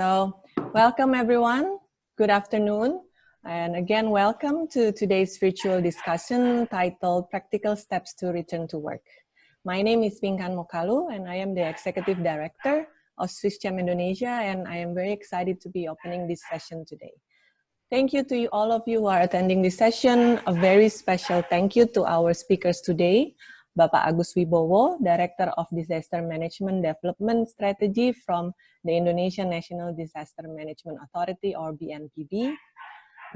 So, welcome everyone. Good afternoon. And again, welcome to today's virtual discussion titled Practical Steps to Return to Work. My name is Pinkan Mokalu and I am the Executive Director of SwissCham Indonesia, and I am very excited to be opening this session today. Thank you to all of you who are attending this session. A very special thank you to our speakers today, Bapak Agus Wibowo, Director of Disaster Management Development Strategy from the Indonesian National Disaster Management Authority or BNPB,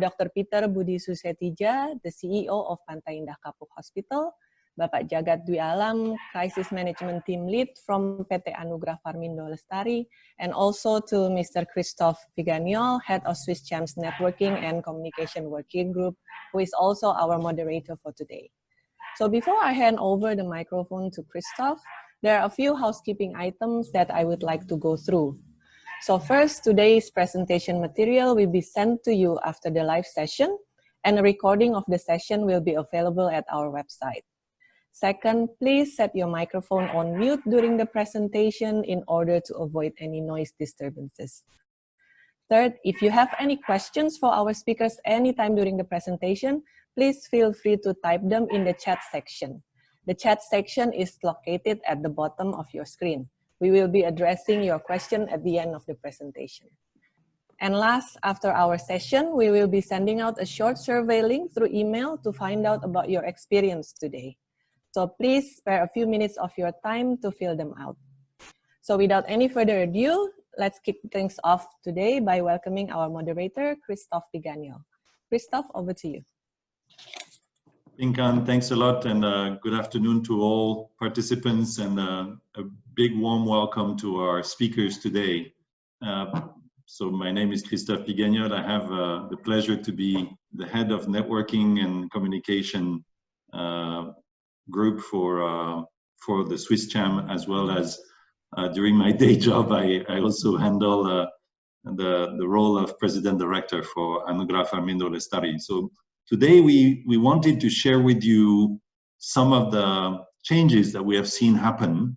Dr. Peter Budi Susetija, the CEO of Pantai Indah Kapuk Hospital, Bapak Jagat Dwi Alam, Crisis Management Team Lead from PT Anugrah Farmindo Lestari, and also to Mr. Christoph Viganiol, Head of SwissCham's Networking and Communication Working Group, who is also our moderator for today. So before I hand over the microphone to Christoph, there are a few housekeeping items that I would like to go through. So first, today's presentation material will be sent to you after the live session, and a recording of the session will be available at our website. Second, please set your microphone on mute during the presentation in order to avoid any noise disturbances. Third, if you have any questions for our speakers anytime during the presentation, please feel free to type them in the chat section. The chat section is located at the bottom of your screen. We will be addressing your question at the end of the presentation. And last, after our session, we will be sending out a short survey link through email to find out about your experience today. So please spare a few minutes of your time to fill them out. So without any further ado, let's kick things off today by welcoming our moderator, Christoph Viganiol. Christoph, over to you. Pinkan, thanks a lot, and good afternoon to all participants, and a big warm welcome to our speakers today. So my name is Christoph Viganiol. I have the pleasure to be the head of networking and communication group for the SwissCham, as well as during my day job, I also handle the role of President Director for Anugrah Farmindo Lestari. So today we wanted to share with you some of the changes that we have seen happen,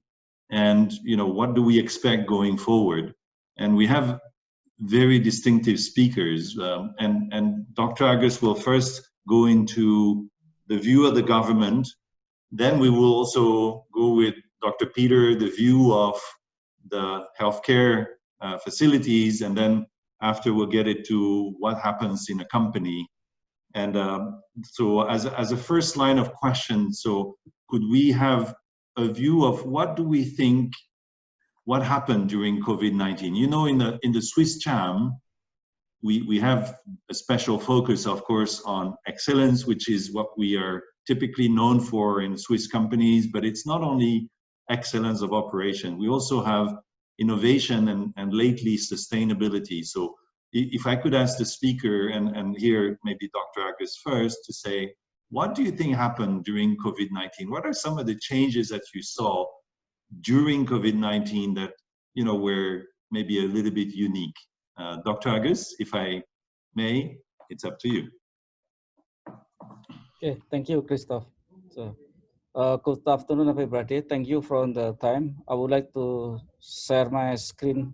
and what do we expect going forward. And we have very distinctive speakers, and Dr. Agus will first go into the view of the government. Then we will also go with Dr. Peter, the view of the healthcare facilities, and then after we'll get it to what happens in a company. And so as a first line of questions, so could we have a view of what do we think, what happened during COVID-19? In the SwissCham, we have a special focus, of course, on excellence, which is what we are typically known for in Swiss companies, but it's not only excellence of operation. We also have innovation and lately sustainability. So if I could ask the speaker, and here maybe Dr. Agus first, to say, what do you think happened during COVID-19? What are some of the changes that you saw during COVID-19 that were maybe a little bit unique? Dr. Agus, if I may, it's up to you. Okay, thank you, Christoph. So, good afternoon, everybody. Thank you for the time. I would like to share my screen.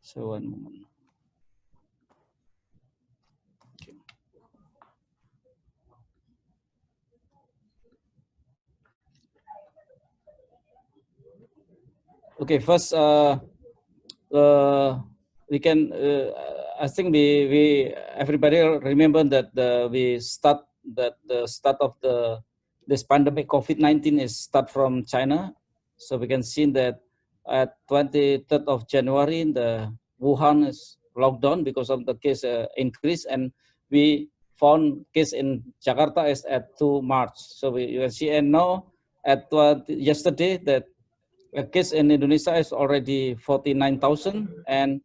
So, one moment. Okay, first, we can. I think everybody remember that the start of this pandemic COVID-19 is start from China. So we can see that at 23rd of January, the Wuhan is locked down because of the case increase, and we found case in Jakarta is at 2 March. So you can see, and now at yesterday that a case in Indonesia is already 49,000 and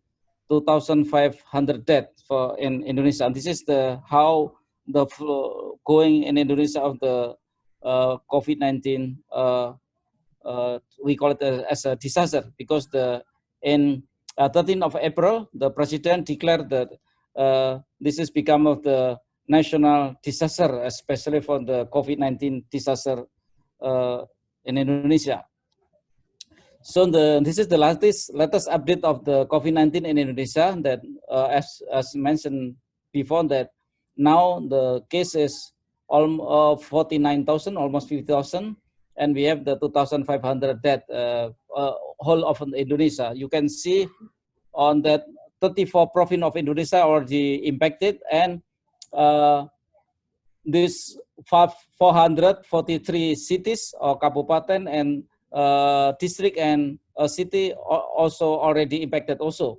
2,500 deaths in Indonesia. And this is how the flow going in Indonesia of the COVID-19. We call it as a disaster because in 13th of April, the president declared that this has become of the national disaster, especially for the COVID-19 disaster in Indonesia. So this is the latest update of the COVID-19 in Indonesia. That as mentioned before, that now the case is 49,000, almost 50,000, and we have the 2,500 death whole of Indonesia. You can see on that 34 province of Indonesia already impacted, and this 443 cities or kabupaten and district and city also already impacted also.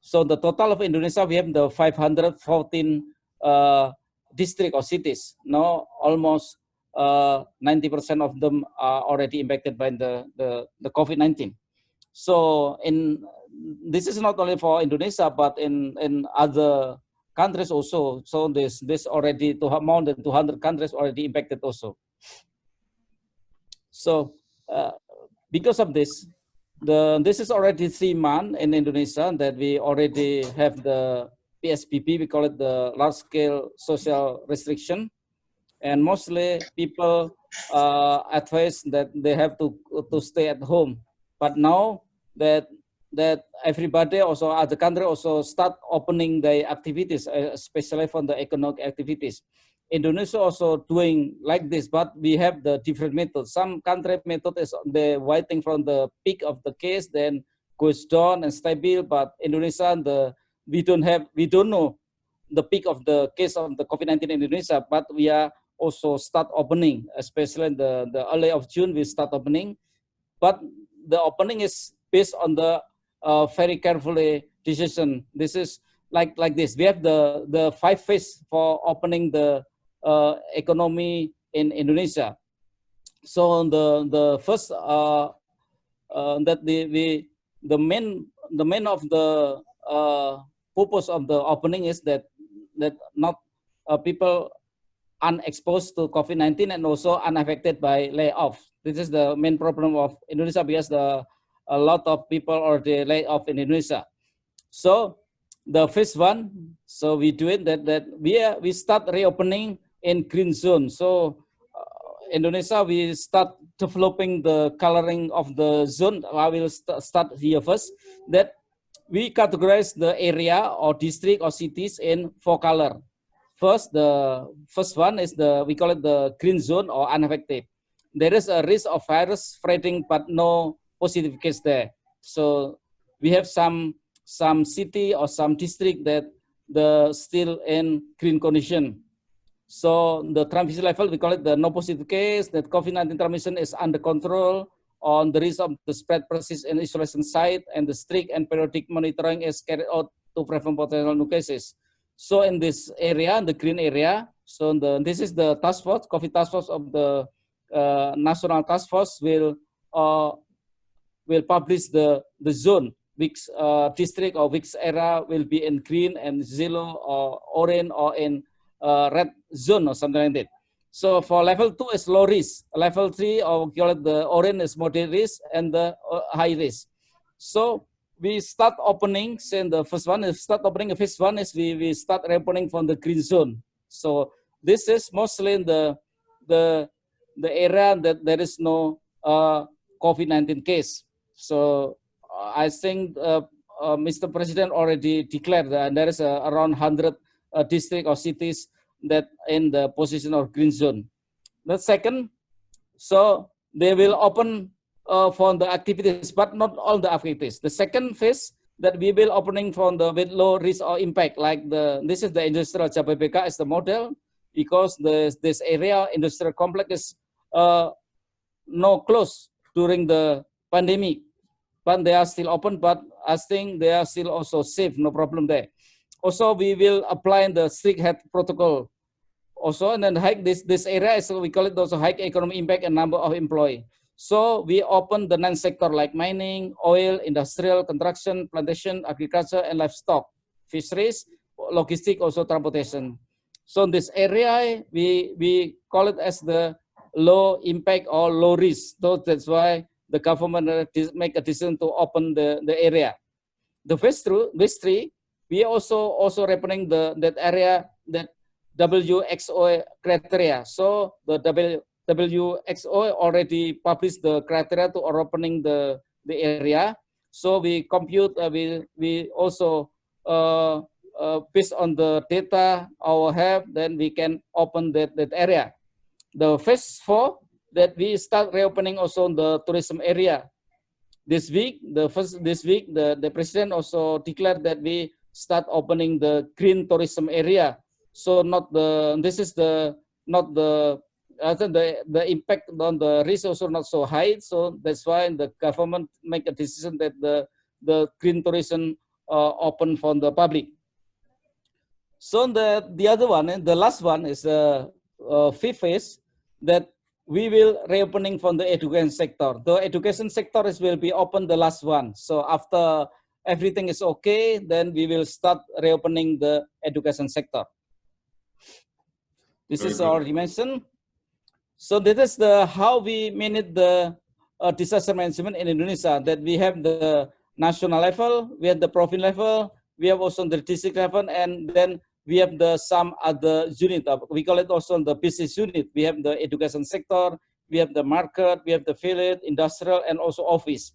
So the total of Indonesia, we have the 514 district or cities. Now almost 90% of them are already impacted by the COVID-19. So this is not only for Indonesia, but in other countries also. So this already more than 200 countries already impacted also. So because of this, this is already 3 months in Indonesia that we already have the PSBB. We call it the large-scale social restriction, and mostly people advise that they have to stay at home. But now that everybody also, other country also start opening their activities, especially from the economic activities. Indonesia also doing like this, but we have the different methods. Some country method is the waiting from the peak of the case, then goes down and stable. But Indonesia, we don't know the peak of the case of the COVID-19 in Indonesia, but we are also start opening, especially in the early of June, we start opening. But the opening is based on the very carefully decision. This is like this. We have the 5 phases for opening the economy in Indonesia. So the first that the main of the purpose of the opening is that not people unexposed to COVID-19 and also unaffected by layoff. This is the main problem of Indonesia, because a lot of people already laid off in Indonesia. So the first one, so we do it that we start reopening in green zone. So Indonesia, we start developing the coloring of the zone. I will start here first. That we categorize the area or district or cities in 4 colors. First, the first one is we call it the green zone or unaffected. There is a risk of virus spreading, but no positive case there. So we have some city or some district that still in green condition. So the transmission level, we call it the no positive case, that COVID-19 transmission is under control, on the risk of the spread persists in isolation site, and the strict and periodic monitoring is carried out to prevent potential new cases. So in this area, the green area, so this is the task force, COVID task force of the national task force will publish the zone, which district or which area will be in green and yellow or orange or in red zone or something like that. So for level 2 is low risk, level 3 or call it the orange is moderate risk, and the high risk. So we start opening, saying the first one is start opening. The first one is we start reopening from the green zone. So this is mostly in the area that there is no COVID-19 case. So I think Mr. President already declared that there is around 100 districts or cities that in the position of green zone. The second, so they will open for the activities, but not all the activities. The second phase that we will opening from the with low risk or impact, like this is the industrial Jababeka as the model, because this area industrial complex is no close during the pandemic, but they are still open. But I think they are still also safe, no problem there. Also, we will apply the strict health protocol. Also, and then this area is, we call it also high economic impact and number of employees. So we open the non-sector like mining, oil, industrial, construction, plantation, agriculture, and livestock, fisheries, logistic, also transportation. So in this area, we call it as the low impact or low risk. So that's why the government make a decision to open the area. The phase 3, we also reopening that area, that WHO criteria. So the WHO already published the criteria to opening the the area. So we compute, we also based on the data our have, then we can open that area. The phase 4 that we start reopening also the tourism area. This week, the president also declared that we start opening the green tourism area. So this is not the impact on the risk also not so high. So that's why the government make a decision that the green tourism open for the public. So the other one, the last one is the fifth phase, that we will reopening from the education sector. The education sector will be open the last one. So after everything is okay, then we will start reopening the education sector. This is already mentioned. So this is how we manage the disaster management in Indonesia, that we have the national level, we have the province level, we have also the district level, and then we have some other unit. We call it also the business unit. We have the education sector, we have the market, we have the village, industrial, and also office.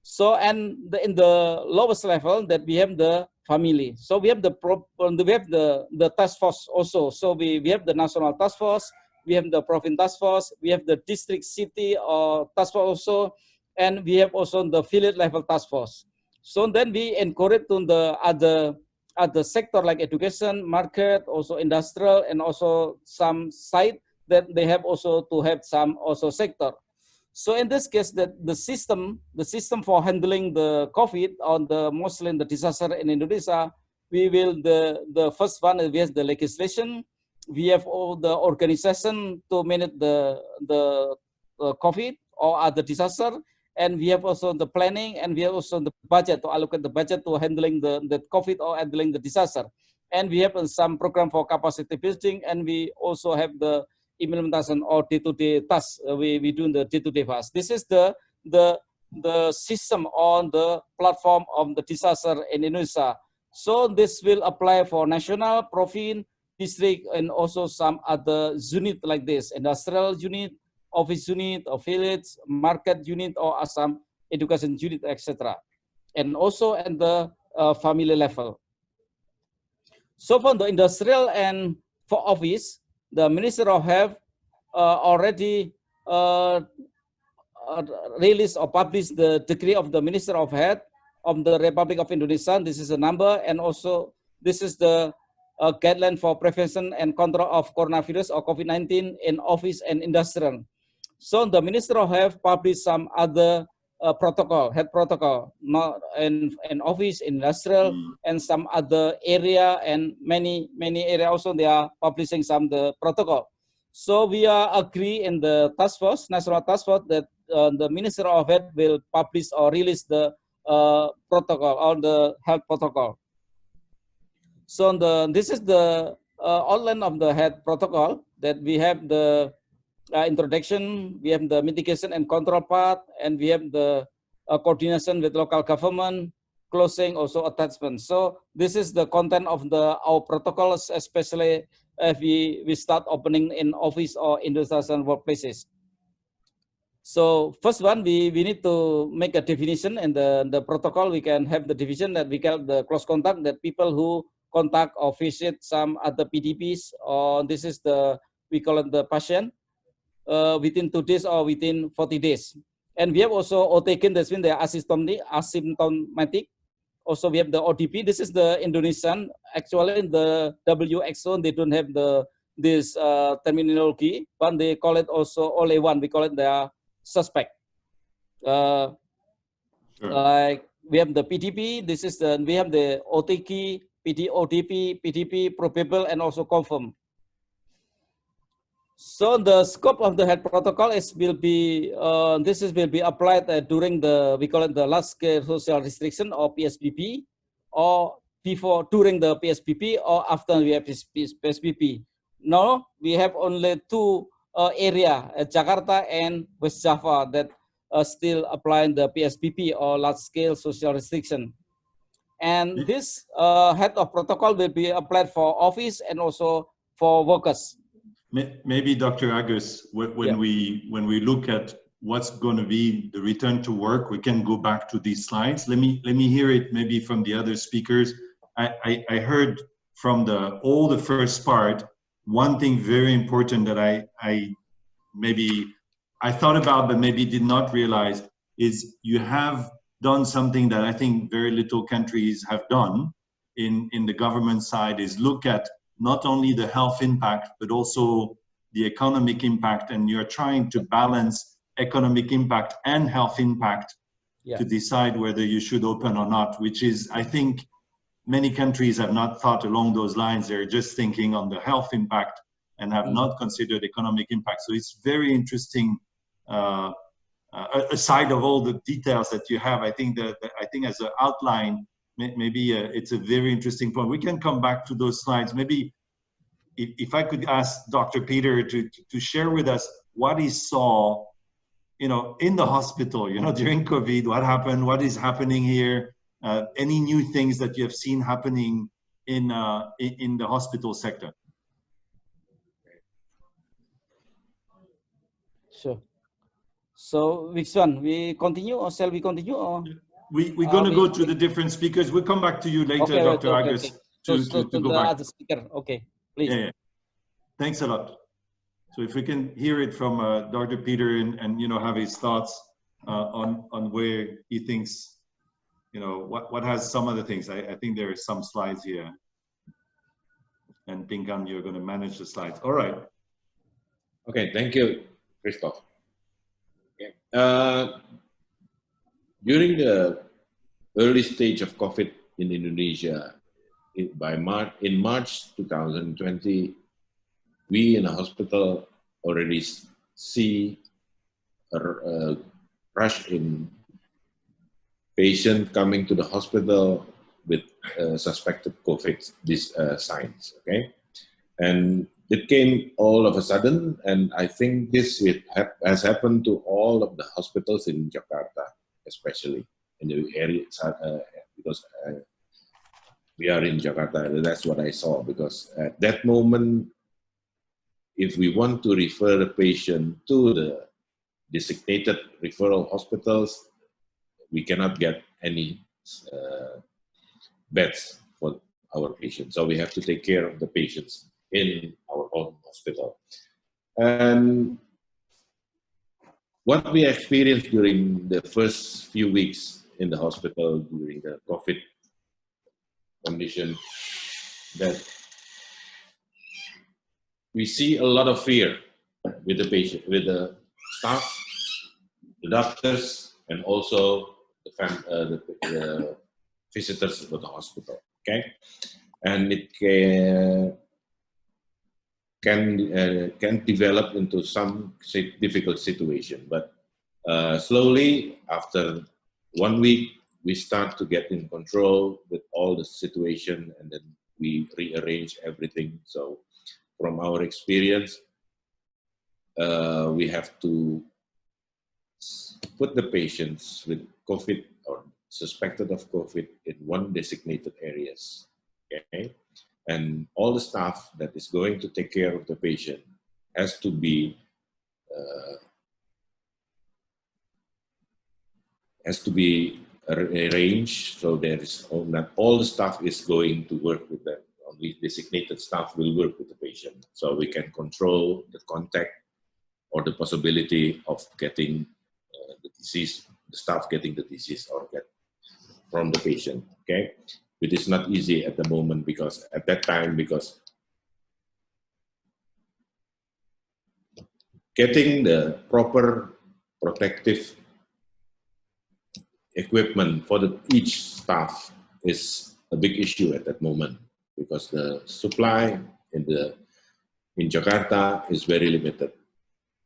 So, and in the lowest level, that we have the family. So we have the task force also. So we have the national task force, we have the province task force, we have the district city task force also, and we have also the village level task force. So then we encourage to the other sector like education, market, also industrial, and also some site that they have also to have some also sector. So in this case, that the system for handling the COVID or mostly in the disaster in Indonesia, we will the first one is we have the legislation, we have all the organization to manage the COVID or other disaster, and we have also the planning, and we have also the budget to allocate the budget to handling the COVID or handling the disaster. And we have some program for capacity building, and we also have the implementation or day-to-day tasks. We do the day-to-day tasks. This is the system on the platform of the disaster in Indonesia. So this will apply for national, province, district, and also some other unit like this: industrial unit, office unit, or village, market unit, or some education unit, etc. And also at the family level. So for the industrial and for office, the Minister of Health already released or published the decree of the Minister of Health of the Republic of Indonesia. This is a number, and also this is the guideline for prevention and control of coronavirus or COVID-19 in office and industrial. So the Minister of Health published some other health protocol, not in office, industrial, and some other area, and many area also they are publishing some the protocol. So we are agree in the task force, national task force, that the Minister of Health will publish or release the protocol or the health protocol. So this is the outline of the health protocol, that we have the introduction, we have the mitigation and control part, and we have the coordination with local government, closing, also attachment. So this is the content of our protocols, especially if we start opening in office or industrial workplaces. So first one, we need to make a definition in the protocol. We can have the division that we call the close contact, that people who contact or visit some other PDPs, or this is we call it the patient, within 2 days or within 40 days. And we have also taken this when they are asymptomatic. Also, we have the ODP. This is the Indonesian. Actually, in the WHO, they don't have this terminology, but they call it also only one. We call it the suspect. Sure. Like we have the PDP. This is we have the OTK, ODP, PDP, probable, and also confirmed. So the scope of the health protocol will be applied during we call it the large scale social restriction or PSBB, or during the PSBB or after we have PSBB. Now we have only 2 area, Jakarta and West Java, that still applying the PSBB or large scale social restriction. And this health of protocol will be applied for office and also for workers. Maybe Dr. Agus, when we look at what's going to be the return to work. We can go back to these slides. Let me hear it maybe from the other speakers. I heard from all the first part, one thing very important that I thought about but maybe did not realize is you have done something that I think very little countries have done in the government side, is look at not only the health impact but also the economic impact, and you're trying to balance economic impact and health impact to decide whether you should open or not, which is, I think, many countries have not thought along those lines. They're just thinking on the health impact and have not considered economic impact. So it's very interesting, aside of all the details that you have. I think as an outline, maybe it's a very interesting point. We can come back to those slides. Maybe if I could ask Dr. Peter to share with us what he saw, in the hospital, during COVID, what happened, what is happening here, any new things that you have seen happening in the hospital sector. Sure. So which one? We continue or shall we continue? Or? We're going to go to the different speakers. We'll come back to you later, okay, Dr. okay, Agus, okay. to go back. Other speaker. Okay, please. Yeah. Thanks a lot. So if we can hear it from Dr. Peter and have his thoughts on where he thinks, what has some of the things. I think there are some slides here. And Pinkan, you're going to manage the slides. All right. Okay, thank you, Christoph. Okay. During the early stage of COVID in Indonesia, in March 2020, we in the hospital already see a rush in patient coming to the hospital with suspected COVID signs. Okay, and it came all of a sudden, and I think this has happened to all of the hospitals in Jakarta, especially in the area, because we are in Jakarta, and that's what I saw. Because at that moment, if we want to refer the patient to the designated referral hospitals, we cannot get any beds for our patients. So we have to take care of the patients in our own hospital. And what we experienced during the first few weeks in the hospital during the COVID condition, that we see a lot of fear with the patient, with the staff, the doctors, and also the visitors to the hospital. Okay, and it can develop into some difficult situation. But slowly, after 1 week, we start to get in control with all the situation, and then we rearrange everything. So from our experience, we have to put the patients with COVID or suspected of COVID in one designated areas. Okay, and all the staff that is going to take care of the patient has to be arranged. So there is not all the staff is going to work with them. Only designated staff will work with the patient, so we can control the contact or the possibility of getting the disease, the staff getting the disease or get from the patient. Okay, it is not easy at the moment, because at that time, because getting the proper protective equipment for each staff is a big issue at that moment, because the supply in Jakarta is very limited.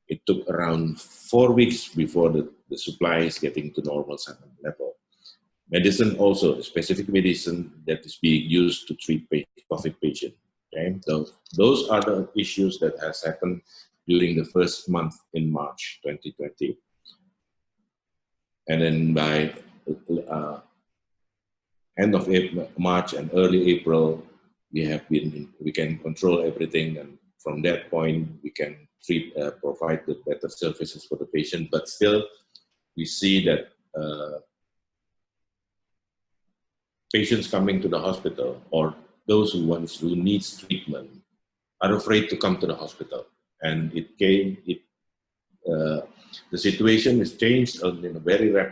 It took around 4 weeks before the supply is getting to normal level. Medicine also, specific medicine that is being used to treat COVID patients. Okay? So those are the issues that has happened during the first month in March 2020. And then by end of March and early April, we can control everything, and from that point we can provide the better services for the patient, but still we see that patients coming to the hospital or those who needs treatment are afraid to come to the hospital, and the situation is changed in a very very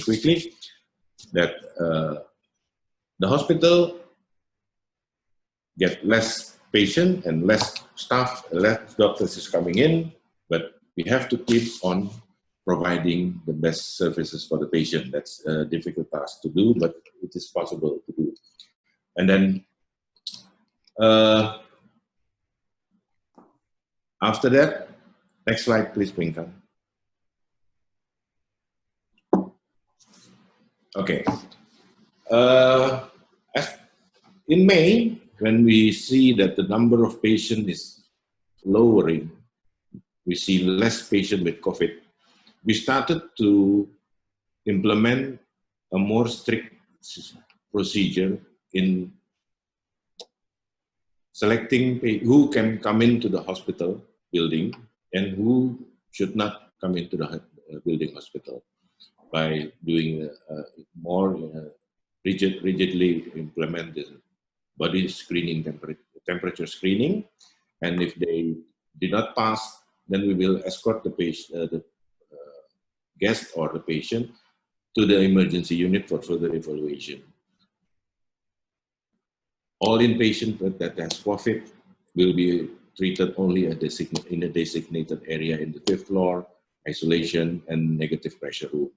quickly. That the hospital get less patient and less staff, less doctors is coming in, but we have to keep on providing the best services for the patient. That's a difficult task to do, but it is possible to do. And then after that, next slide, please, Pinkan. Okay. In May, when we see that the number of patients is lowering, we see less patients with COVID, we started to implement a more strict procedure in selecting who can come into the hospital building and who should not come into the building hospital, by doing more rigidly implement the body screening, temperature screening, and if they did not pass, then we will escort the patient, the guest or the patient to the emergency unit for further evaluation. All inpatient that has COVID will be treated only in a designated area in the 5th floor, isolation and negative pressure room.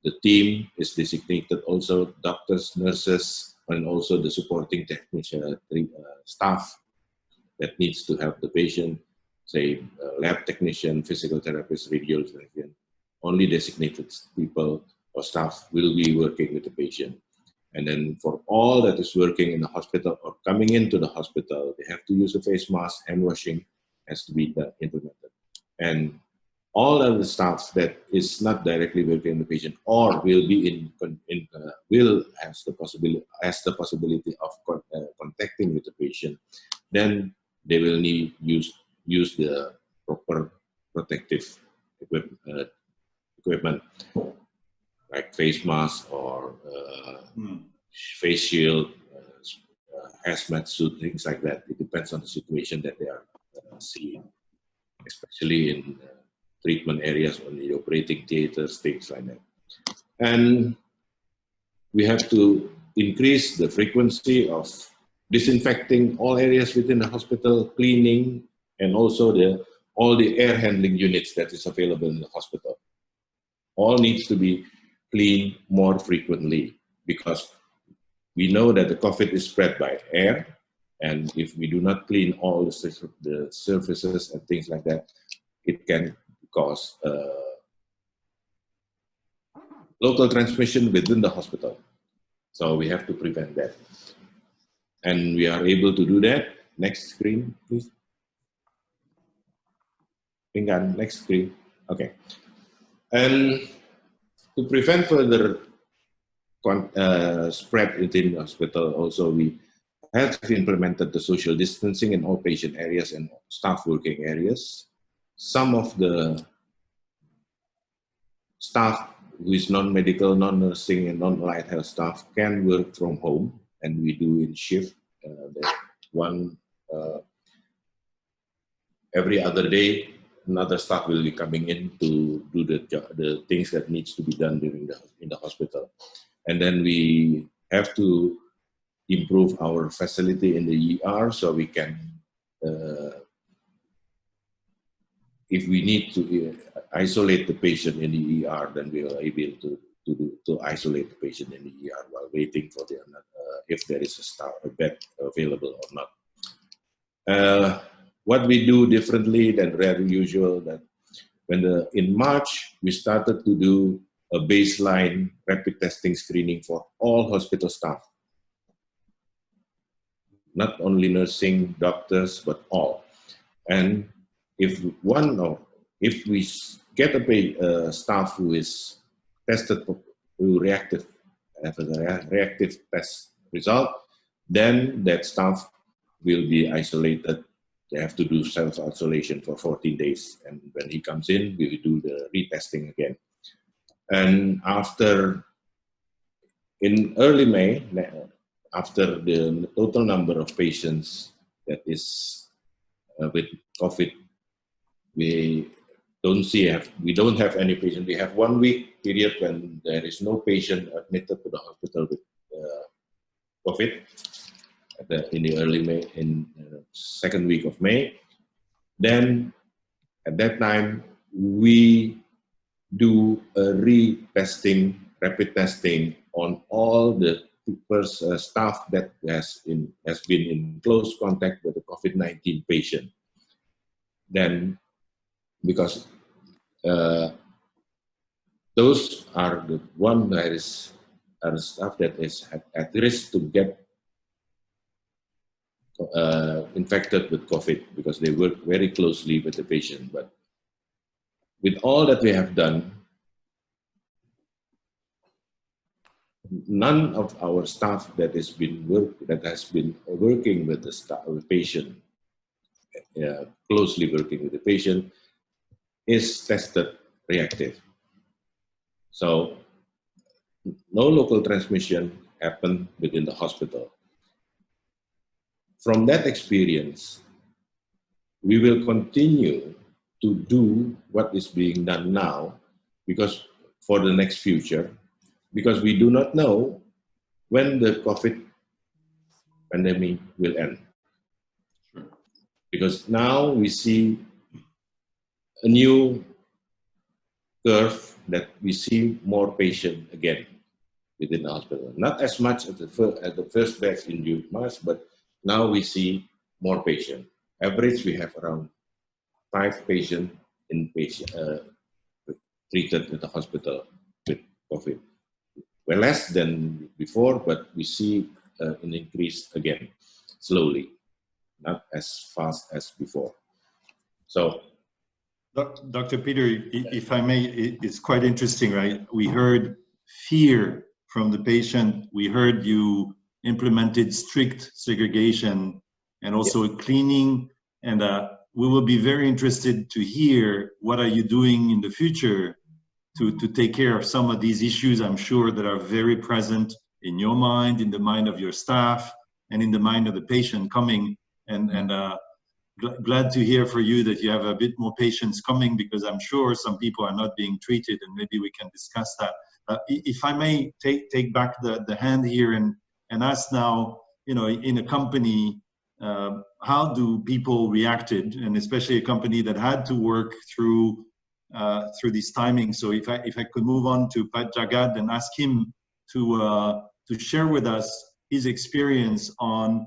The team is designated also doctors, nurses, and also the supporting technician staff that needs to help the patient, say lab technician, physical therapist, radiologist. Only designated people or staff will be working with the patient. And then for all that is working in the hospital or coming into the hospital, they have to use a face mask, hand washing has to be implemented. And all of the staff that is not directly working the patient or will be will has the possibility of contacting with the patient, then they will need use the proper protective equipment like face mask or face shield, hazmat suit, things like that. It depends on the situation that they are seeing, especially in treatment areas, on the operating theaters, things like that. And we have to increase the frequency of disinfecting all areas within the hospital, cleaning, and also all the air handling units that is available in the hospital. All needs to be cleaned more frequently, because we know that the COVID is spread by air, and if we do not clean all the surfaces and things like that, it can cause local transmission within the hospital. So we have to prevent that. And we are able to do that. Next screen, please. Pingan, next screen. Okay. And to prevent further spread within the hospital, also we have implemented the social distancing in all patient areas and staff working areas. Some of the staff who is non-medical, non-nursing, and non-allied health staff can work from home, and we do in shift. Every other day, another staff will be coming in to do the things that needs to be done in the hospital. And then we have to improve our facility in the ER, so we can, if we need to isolate the patient in the ER, then we are able to isolate the patient in the ER while waiting for if there is a bed available or not. What we do differently than usual, that in March we started to do a baseline rapid testing screening for all hospital staff, not only nursing, doctors, but all. And if we get a staff who is tested have a reactive test result, then that staff will be isolated they have to do self-isolation for 14 days. And when he comes in, we will do the retesting again. And in early May, after the total number of patients that is with COVID, we don't have any patient. We have 1 week period when there is no patient admitted to the hospital with COVID in the early May, in second week of May. Then at that time, we do a retesting, rapid testing on all the first staff that has been in close contact with the COVID-19 patient. Then, because those are the one that is staff that is at risk to get infected with COVID, because they work very closely with the patient. But with all that we have done, none of our staff that has been working with the patient, closely working with the patient, is tested reactive. So no local transmission happened within the hospital. From that experience, we will continue to do what is being done now, because for the next future, because we do not know when the COVID pandemic will end. Because now we see a new curve that we see more patients again within the hospital. Not as much as the first batch in March, but now we see more patients. Average, we have around 5 patients treated at the hospital with COVID. Well, less than before, but we see an increase again, slowly, not as fast as before. So, Dr. Peter, if I may, it's quite interesting, right? We heard fear from the patient. We heard you implemented strict segregation and also cleaning. And we will be very interested to hear what are you doing in the future to take care of some of these issues, I'm sure, that are very present in your mind, in the mind of your staff, and in the mind of the patient coming. And glad to hear for you that you have a bit more patients coming, because I'm sure some people are not being treated, and maybe we can discuss that. If I may take back the hand here and ask now, you know, in a company, how do people reacted, and especially a company that had to work through this timing. So if I could move on to Pat Jagad and ask him to share with us his experience on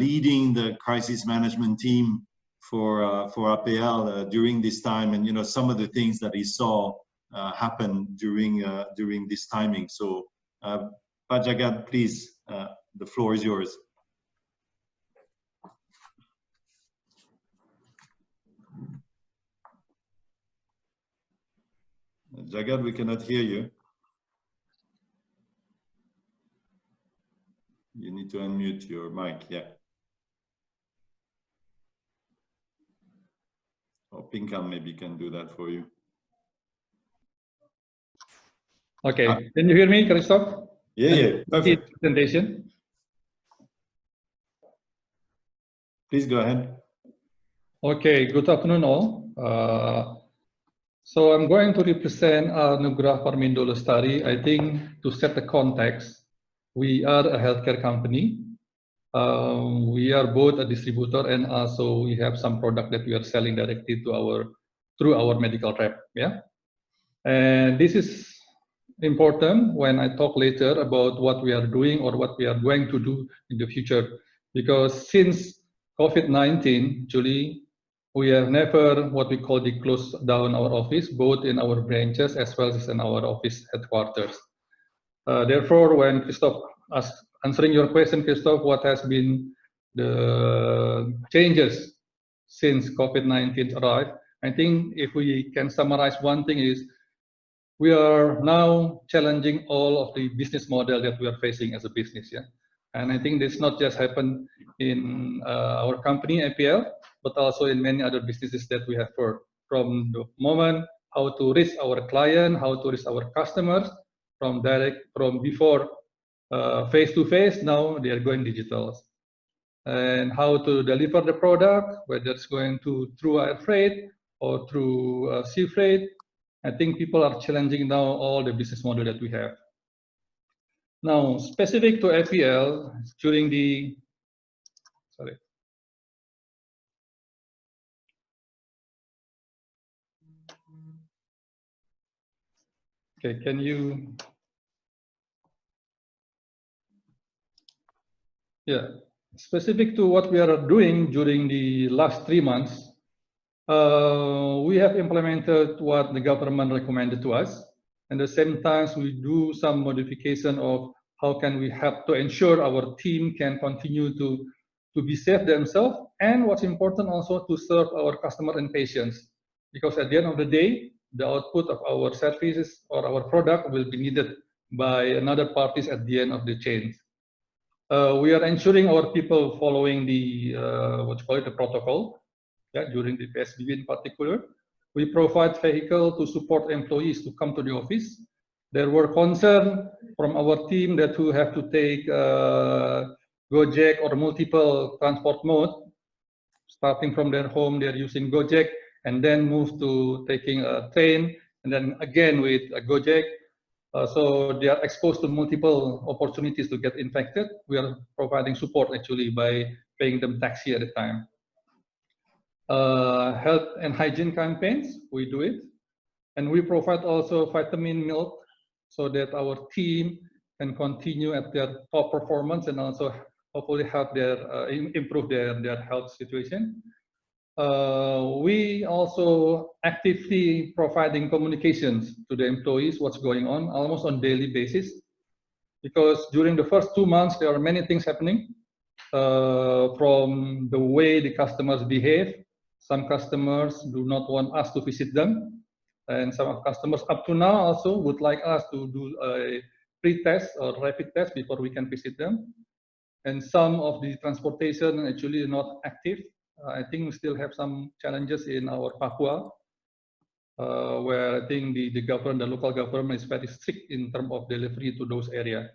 leading the crisis management team for APL during this time, and you know, some of the things that he saw happen during this timing. So Pat Jagad, please, the floor is yours. Jagad, we cannot hear you. You need to unmute your mic, yeah. Or Pinkham maybe can do that for you. Okay, can you hear me, Christoph? Yeah, perfect. Presentation. Please go ahead. Okay, good afternoon all. So I'm going to represent Nugrah Parmindo Lestari. I think to set the context, we are a healthcare company. We are both a distributor, and also we have some product that we are selling directly to through our medical rep. Yeah, and this is important when I talk later about what we are doing or what we are going to do in the future, because since COVID-19, Julie, we have never what we call the close down our office, both in our branches as well as in our office headquarters. Therefore, when Christoph asked, answering your question, Christoph, what has been the changes since COVID-19 arrived? I think if we can summarize one thing is, we are now challenging all of the business model that we are facing as a business. Yeah, And I think this not just happened in our company, APL, but also in many other businesses that we have heard. From the moment how to reach our client, how to reach our customers, from before face-to-face, now they are going digital. And how to deliver the product, whether it's going through air freight or through sea freight. I think people are challenging now all the business model that we have. Now, specific to APL, during the, sorry. Okay, can you, yeah, specific to what we are doing during the last 3 months, we have implemented what the government recommended to us. And at the same time, we do some modification of how can we help to ensure our team can continue to be safe themselves. And what's important also to serve our customer and patients. Because at the end of the day, the output of our services or our product will be needed by another parties at the end of the chain. We are ensuring our people following the, the protocol. Yeah, during the PSBB in particular, we provide vehicle to support employees to come to the office. There were concerns from our team that who have to take Gojek or multiple transport mode. Starting from their home, they're using Gojek and then move to taking a train and then again with a Gojek. So they are exposed to multiple opportunities to get infected. We are providing support actually by paying them taxi at the time. Health and hygiene campaigns, we do it. And we provide also vitamin milk so that our team can continue at their top performance and also hopefully help their improve their health situation. We also actively providing communications to the employees, what's going on, almost on daily basis. Because during the first 2 months, there are many things happening from the way the customers behave. Some customers do not want us to visit them. And some customers up to now also would like us to do a pre-test or rapid test before we can visit them. And some of the transportation actually not active. I think we still have some challenges in our Papua, where I think the local government is very strict in terms of delivery to those areas.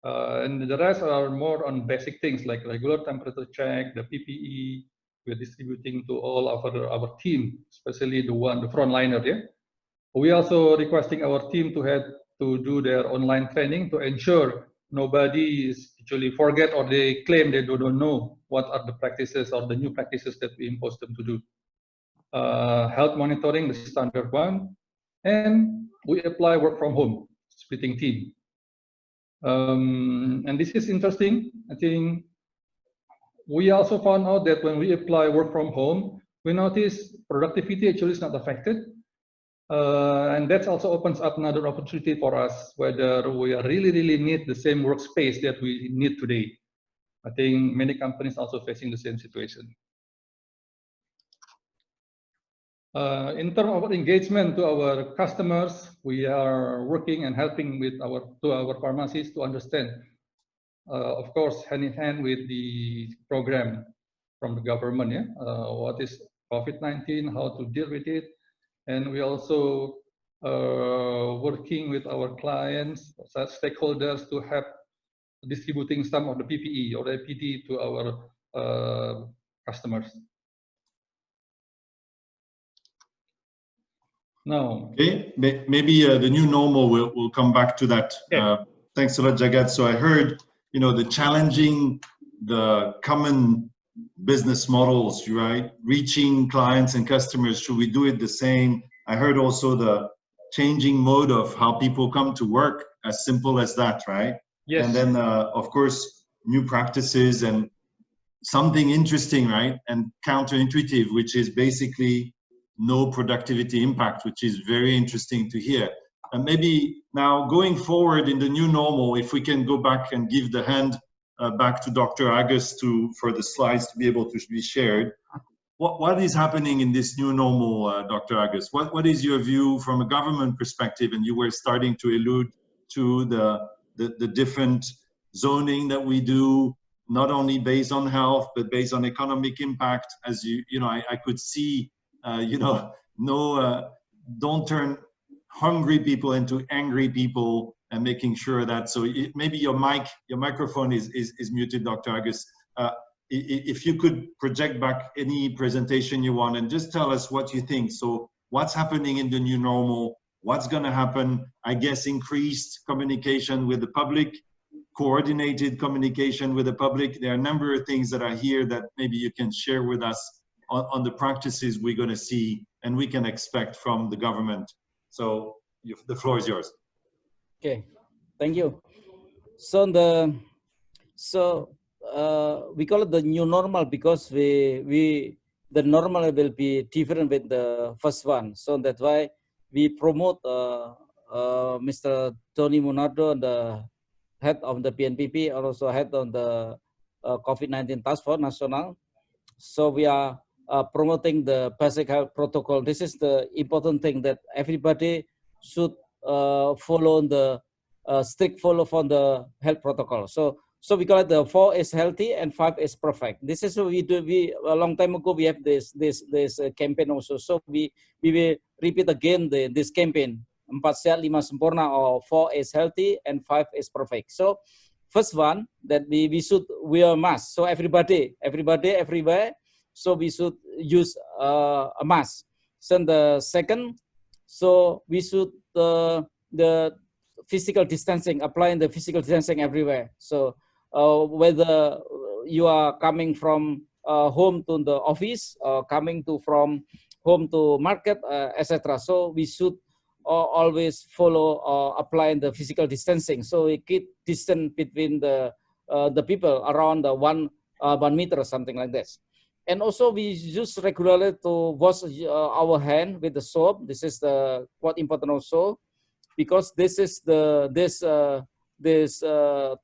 And the rest are more on basic things like regular temperature check, the PPE. We're distributing to all of our team, especially the frontliner. Yeah, we also requesting our team to have to do their online training to ensure nobody is actually forget or they claim they don't know what are the practices or the new practices that we impose them to do. Health monitoring, the standard one, and we apply work from home, splitting team. And this is interesting. I think we also found out that when we apply work from home, we notice productivity actually is not affected. And that also opens up another opportunity for us, whether we really need the same workspace that we need today. I think many companies also facing the same situation. In terms of engagement to our customers, we are working and helping with our pharmacies to understand, of course, hand in hand with the program from the government. Yeah, what is COVID-19, how to deal with it, and we also working with our clients, such stakeholders, to help distributing some of the PPE or APD to our customers. Now, okay, maybe the new normal, we'll come back to that. Yeah. Thanks a lot, Jagat. So I heard, you know, the challenging the common business models, right? Reaching clients and customers, should we do it the same? I heard also the changing mode of how people come to work, as simple as that, right? Yes. And then, of course, new practices and something interesting, right? And counterintuitive, which is basically no productivity impact, which is very interesting to hear. And maybe now going forward in the new normal, if we can go back and give the hand back to Dr. Agus for the slides to be able to be shared. What is happening in this new normal, Dr. Agus? What is your view from a government perspective? And you were starting to allude to the different zoning that we do, not only based on health, but based on economic impact. As I could see, don't turn hungry people into angry people, and making sure that, so maybe your microphone is muted, Dr. Agus. If you could project back any presentation you want and just tell us what you think. So what's happening in the new normal? What's going to happen? I guess increased communication with the public, coordinated communication with the public. There are a number of things that are here that maybe you can share with us on the practices we're going to see and we can expect from the government. So the floor is yours. Okay, thank you. So we call it the new normal because the normal will be different with the first one. So that's why we promote Mr. Tony Munardo, the head of the BNPB, and also head of the COVID-19 Task Force National. So we are promoting the basic health protocol. This is the important thing, that everybody should follow the strict follow for the health protocol. So we call it the 4 is healthy and 5 is perfect. This is what we do. A long time ago we have this campaign also. So we will repeat again this campaign. 4 sehat 5 sempurna, or 4 is healthy and 5 is perfect. So first one, that we should wear a mask. So everybody everywhere. So we should use a mask. So the second, so we should the physical distancing, applying the physical distancing everywhere. So whether you are coming from home to the office, or coming from home to market, etc. So we should always follow applying the physical distancing. So we keep distance between the people around the 1 meter or something like this. And also we use regularly to wash our hand with the soap. This is the quite important also, because this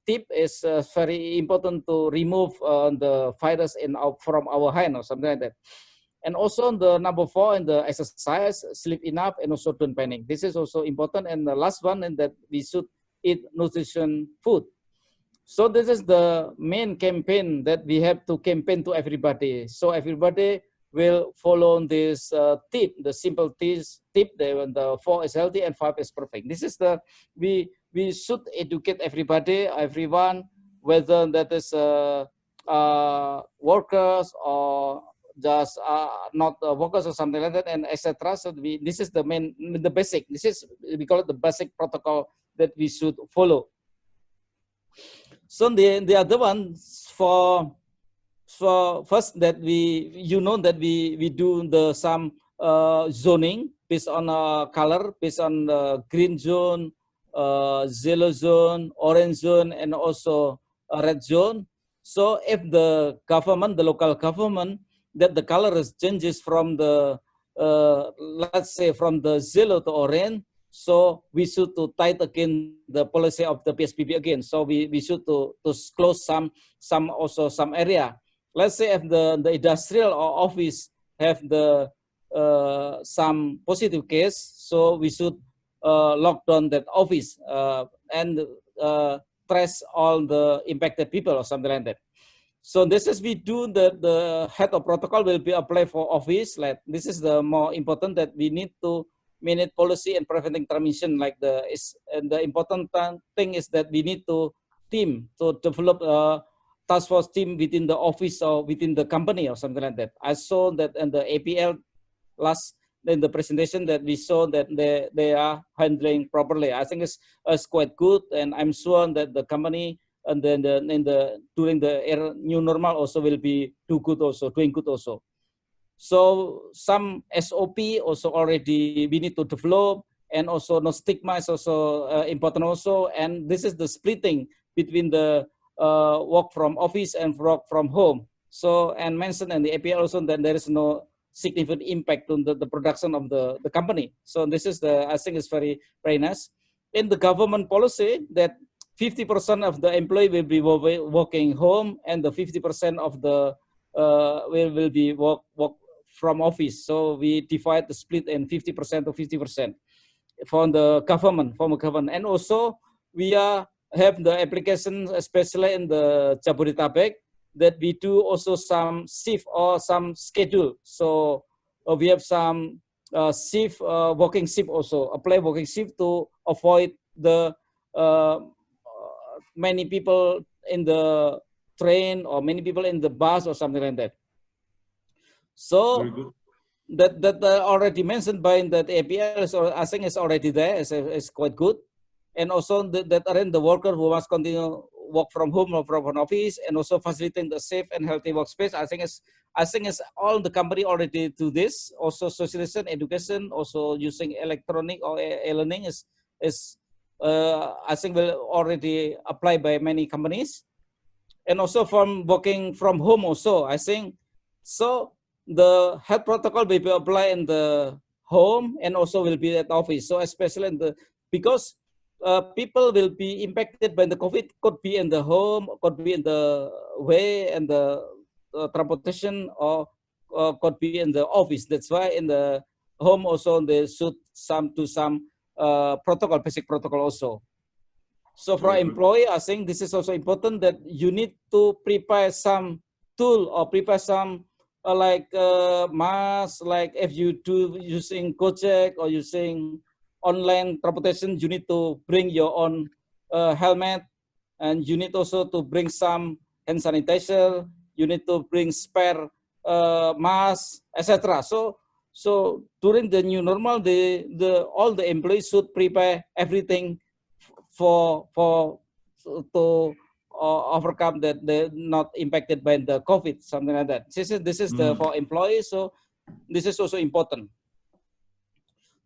tip is very important to remove the virus from our hand or something like that. And also the number 4 in the exercise, sleep enough, and also don't panic. This is also important. And the last one, and that we should eat nutrition food. So this is the main campaign that we have to campaign to everybody. So everybody will follow this tip, the simple tip, the 4 is healthy and 5 is perfect. This is we should educate everyone, whether that is workers or just not workers or something like that, and etc. So this is the basic. This is, we call it the basic protocol that we should follow. So the other one for first, that we do some zoning based on color, based on green zone, yellow zone, orange zone, and also a red zone. So if the local government, that the color changes from the let's say from the yellow to orange, so we should to tight again the policy of the PSBB again. So we should to close some area. Let's say if the industrial or office have the some positive case, so we should lock down that office and trace all the impacted people or something like that. So this is we do the head of protocol will be applied for office. Like this is the more important, that we need to manage policy and preventing transmission. And the important thing is that we need to develop a task force team within the office or within the company or something like that. I saw that in the APL in the presentation, that we saw that they are handling properly. I think it's quite good, and I'm sure that the company and then during the new normal also will be doing good also. So some SOP also already we need to develop, and also no stigma is also important also. And this is the splitting between the work from office and work from home. So, and mentioned in the APL also that there is no significant impact on the production of the company. So this is I think it's very, very nice. In the government policy, that 50% of the employee will be working home, and the 50% of the will be work from office. So we divide the split in 50% to 50% from the government, and also we are have the application, especially in the Jabodetabek, that we do also some shift or some schedule. So we have some shift, working shift also, apply working shift to avoid the many people in the train or many people in the bus or something like that. So Very good. that already mentioned by that APL, so I think it's already there. It's quite good. And also that arrange the worker who must continue work from home or from an office, and also facilitating the safe and healthy workspace. I think it's all the company already do this. Also socialization, education, also using electronic or e-learning is I think will already apply by many companies. And also from working from home also, I think so. The health protocol will be applied in the home and also will be at office. So especially in the, because people will be impacted by the COVID, could be in the home, could be in the way and the transportation, or could be in the office. That's why in the home also they should do some protocol, basic protocol also. So for employee, I think this is also important that you need to prepare some tool or prepare some mask, like if you do using Gojek or using online transportation, you need to bring your own helmet, and you need also to bring some hand sanitizer, you need to bring spare mask, etc. So during the new normal, all the employees should prepare everything to overcome that they're not impacted by the COVID, something like that. This is the for employees, so this is also important.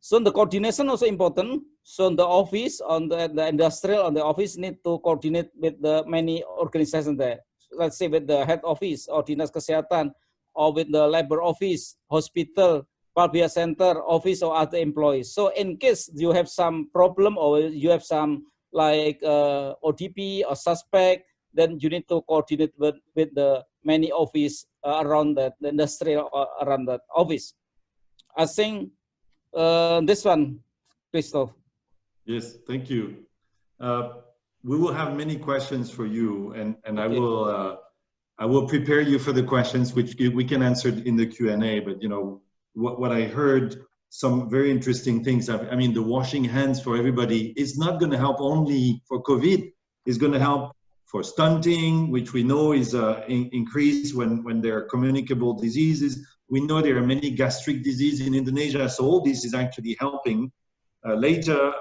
So the coordination also important. So the office, on the industrial, on the office need to coordinate with the many organizations there. Let's say with the head office or Dinas Kesehatan, or with the labor office, hospital, public center, office, or other employees. So in case you have some problem or you have some like OTP or suspect, then you need to coordinate with the many office around the industrial or around that office. I think this one, Christoph. Yes, thank you. We will have many questions for you, and Okay. I will prepare you for the questions which we can answer in the Q&A. But you know what I heard, some very interesting things. I mean, the washing hands for everybody is not going to help only for COVID. It's going to help for stunting, which we know is increased when there are communicable diseases. We know there are many gastric diseases in Indonesia, so all this is actually helping. Later,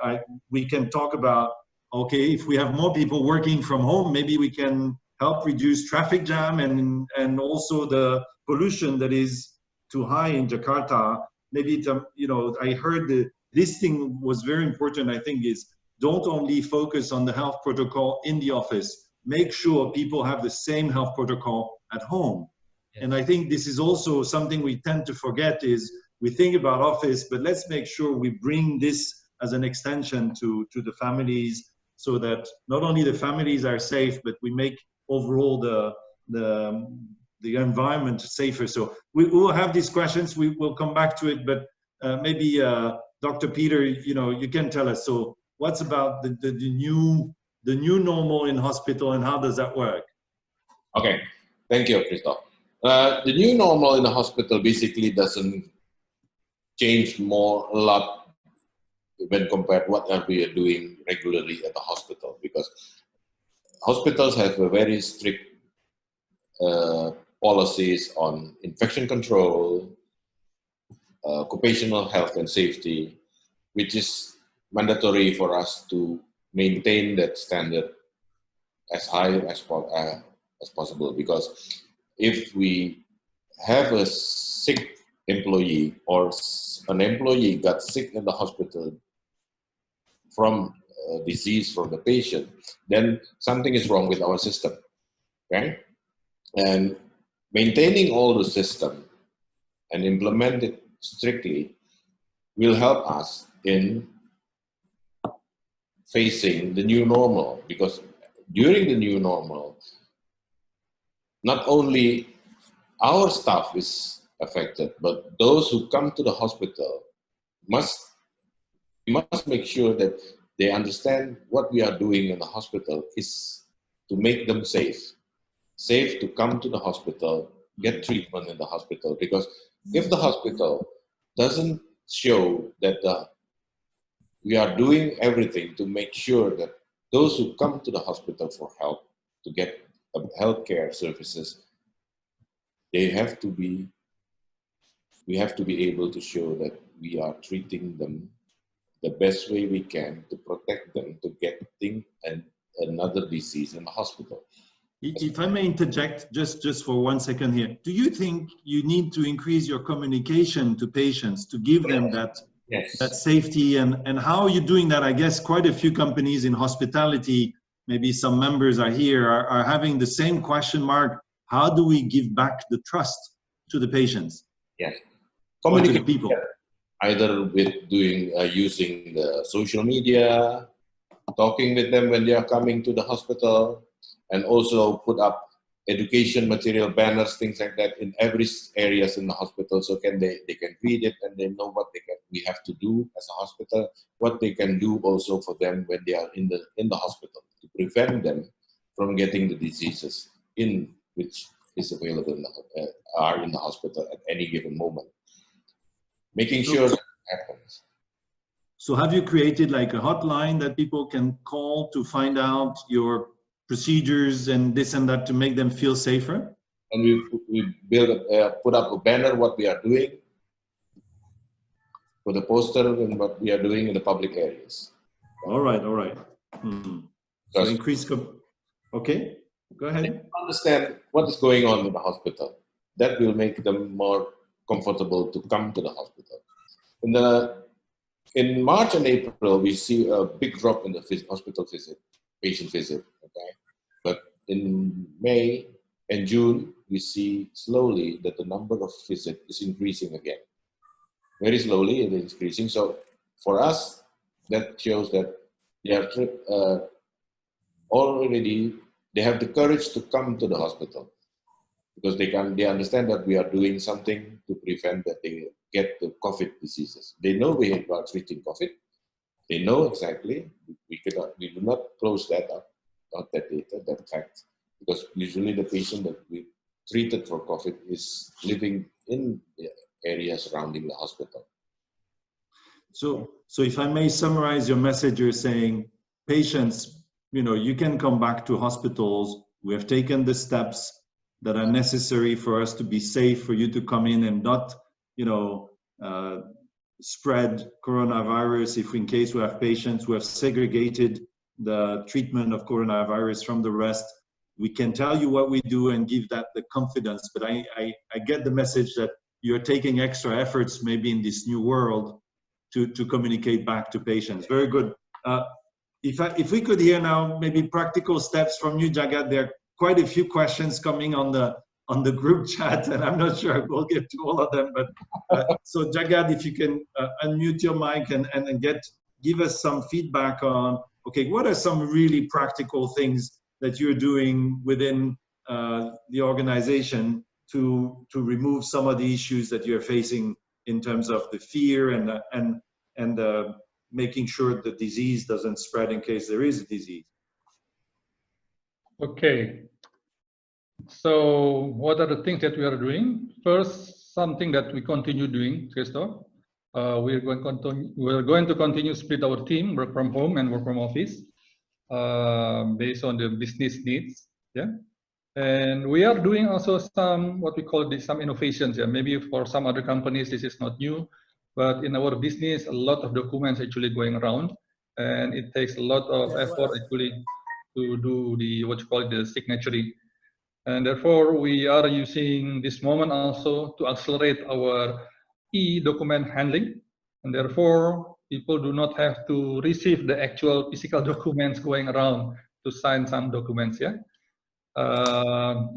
we can talk about, okay, if we have more people working from home, maybe we can help reduce traffic jam and also the pollution that is too high in Jakarta. Maybe, you know, I heard this thing was very important, I think, is don't only focus on the health protocol in the office, make sure people have the same health protocol at home. Yes. And I think this is also something we tend to forget is we think about office, but let's make sure we bring this as an extension to the families, so that not only the families are safe, but we make overall the environment safer. So we will have these questions. We will come back to it, but maybe Dr. Peter, you know, you can tell us. So what's about the new normal in hospital, and how does that work? Okay, thank you, Christoph. The new normal in the hospital basically doesn't change a lot when compared what we are doing regularly at the hospital, because hospitals have a very strict policies on infection control, occupational health and safety, which is mandatory for us to maintain that standard as high as possible. Because if we have a sick employee or an employee got sick in the hospital from a disease from the patient, then something is wrong with our system, okay? And maintaining all the system and implement it strictly will help us in facing the new normal, because during the new normal, not only our staff is affected, but those who come to the hospital must make sure that they understand what we are doing in the hospital is to make them safe to come to the hospital, get treatment in the hospital. Because if the hospital doesn't show that we are doing everything to make sure that those who come to the hospital for help, to get healthcare services, we have to be able to show that we are treating them the best way we can to protect them to getting another disease in the hospital. If I may interject just for 1 second here, do you think you need to increase your communication to patients to give them that safety, and how are you doing that? I guess quite a few companies in hospitality, maybe some members are here, are having the same question mark. How do we give back the trust to the patients? Yes. Or to the people? Either with using the social media, talking with them when they are coming to the hospital, and also put up education material, banners, things like that in every areas in the hospital, so they can read it and they know what we have to do as a hospital, what they can do also for them when they are in the hospital to prevent them from getting the diseases which is available in the hospital at any given moment. Making sure that happens. So have you created like a hotline that people can call to find out your procedures and this and that to make them feel safer? And we put up a banner what we are doing, with a poster and what we are doing in the public areas. All right. So increase. Okay, go ahead. Understand what is going on in the hospital. That will make them more comfortable to come to the hospital. In March and April, we see a big drop in the hospital visit, patient visit. Okay, but in May and June, we see slowly that the number of visits is increasing again. Very slowly, it is increasing. So for us, that shows that they are already. They have the courage to come to the hospital because they understand that we are doing something to prevent that they get the COVID diseases. They know we are treating COVID. They know exactly. We do not close that up, not that data, that fact, because usually the patient that we treated for COVID is living in the area surrounding the hospital. So if I may summarize your message, you're saying patients, you can come back to hospitals. We have taken the steps that are necessary for us to be safe, for you to come in and not, spread coronavirus. If in case we have patients who have segregated the treatment of coronavirus from the rest, we can tell you what we do and give that the confidence. But I get the message that you're taking extra efforts maybe in this new world to communicate back to patients. Very good. If we could hear now maybe practical steps from you, Jagat. There are quite a few questions coming on the group chat, and I'm not sure we'll get to all of them. But so Jagat, if you can unmute your mic and give us some feedback on, okay, what are some really practical things that you're doing within the organization to remove some of the issues that you're facing in terms of the fear and making sure the disease doesn't spread in case there is a disease? Okay. So what are the things that we are doing? First, something that we continue doing, Christoph. We're going to continue split our team, work from home and work from office, based on the business needs. Yeah. And we are doing also some, what we call some innovations. Yeah. Maybe for some other companies, this is not new. But in our business, a lot of documents actually going around, and it takes a lot of effort actually to do the signaturing. And therefore, we are using this moment also to accelerate our e-document handling. And therefore, people do not have to receive the actual physical documents going around to sign some documents. Yeah.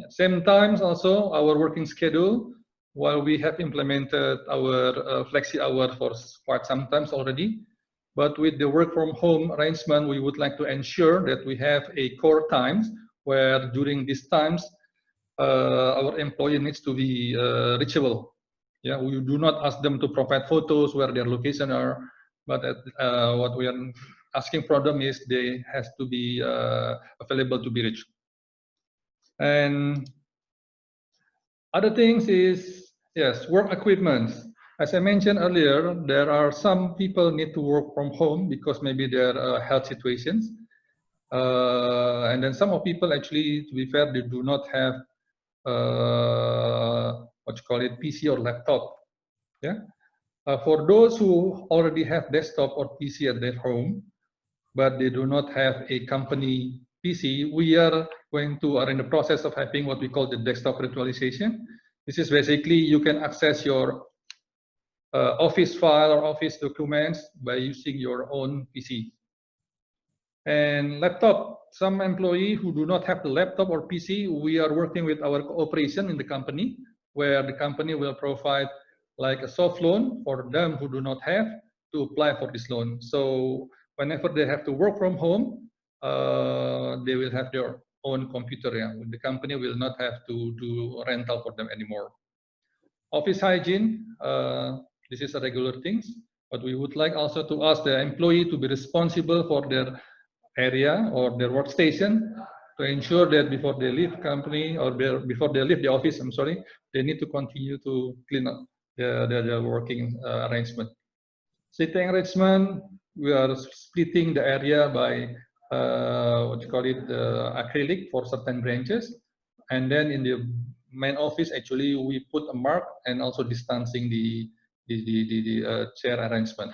Same times also our working schedule. While we have implemented our flexi hour for quite some times already, but with the work from home arrangement, we would like to ensure that we have a core times where during these times, our employee needs to be reachable. Yeah, we do not ask them to provide photos where their location are, but what we are asking for them is they has to be available to be reached. And other things is, yes, work equipment. As I mentioned earlier, there are some people need to work from home because maybe their health situations. And then some of people actually, to be fair, they do not have what you call it, PC or laptop. Yeah. For those who already have desktop or PC at their home, but they do not have a company PC, we are in the process of having what we call the desktop virtualization. This is basically you can access your office file or office documents by using your own PC. And laptop, some employee who do not have the laptop or PC, we are working with our cooperation in the company, where the company will provide like a soft loan for them who do not have to apply for this loan. So whenever they have to work from home, they will have their own computer. Yeah. The company will not have to do rental for them anymore. Office hygiene, this is a regular things, but we would like also to ask the employee to be responsible for their area or their workstation to ensure that before they leave company or before they leave the office, I'm sorry, they need to continue to clean up their working arrangement. Seating arrangement, we are splitting the area by what you call it, acrylic for certain branches, and then in the main office, actually, we put a mark and also distancing the chair arrangement.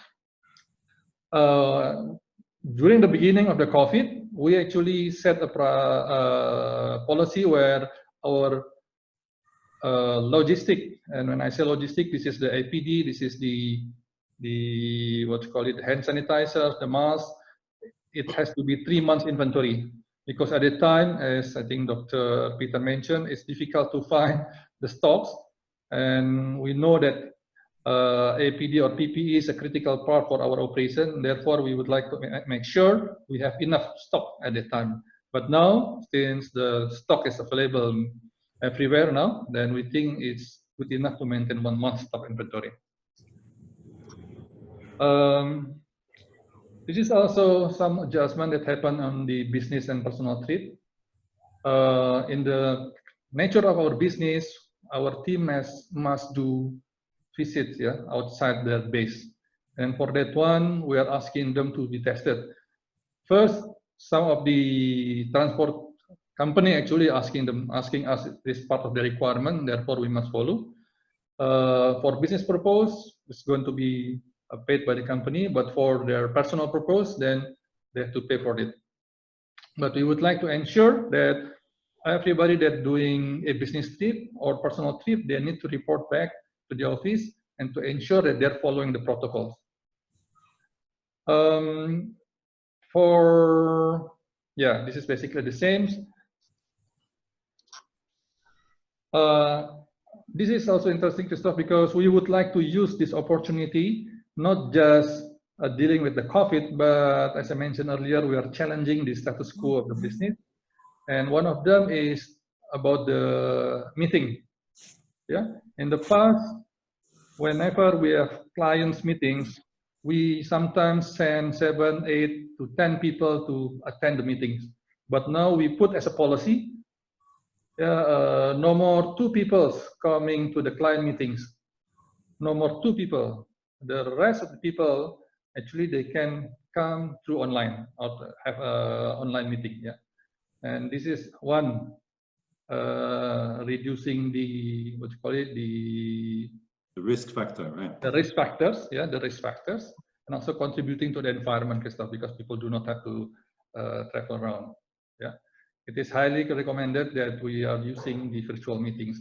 During the beginning of the COVID, we actually set a policy where our logistic, and when I say logistic, this is the APD, this is the what you call it, hand sanitizer, the mask. It has to be 3 months inventory, because at the time, as I think Dr. Peter mentioned, it's difficult to find the stocks, and we know that APD or PPE is a critical part for our operation. Therefore, we would like to make sure we have enough stock at the time. But now, since the stock is available everywhere now, then we think it's good enough to maintain 1 month stock inventory. This is also some adjustment that happened on the business and personal trip. In the nature of our business, our team must do visits, yeah, outside their base. And for that one, we are asking them to be tested. First, some of the transport company actually asking us this part of the requirement, therefore we must follow. For business purpose, it's going to be paid by the company, but for their personal purpose, then they have to pay for it. But we would like to ensure that everybody that doing a business trip or personal trip, they need to report back to the office and to ensure that they're following the protocols. This is basically the same. This is also interesting to stuff because we would like to use this opportunity, not just dealing with the COVID, but as I mentioned earlier, we are challenging the status quo of the business. And one of them is about the meeting. Yeah, in the past, whenever we have clients meetings, we sometimes send 7, 8 to 10 people to attend the meetings. But now we put as a policy, no more 2 people coming to the client meetings. No more 2 people. The rest of the people, actually, they can come through online or have an online meeting. Yeah, and this is one reducing the what you call it, the risk factor, right? The risk factors, yeah, the risk factors, and also contributing to the environment stuff because people do not have to travel around. Yeah, it is highly recommended that we are using the virtual meetings.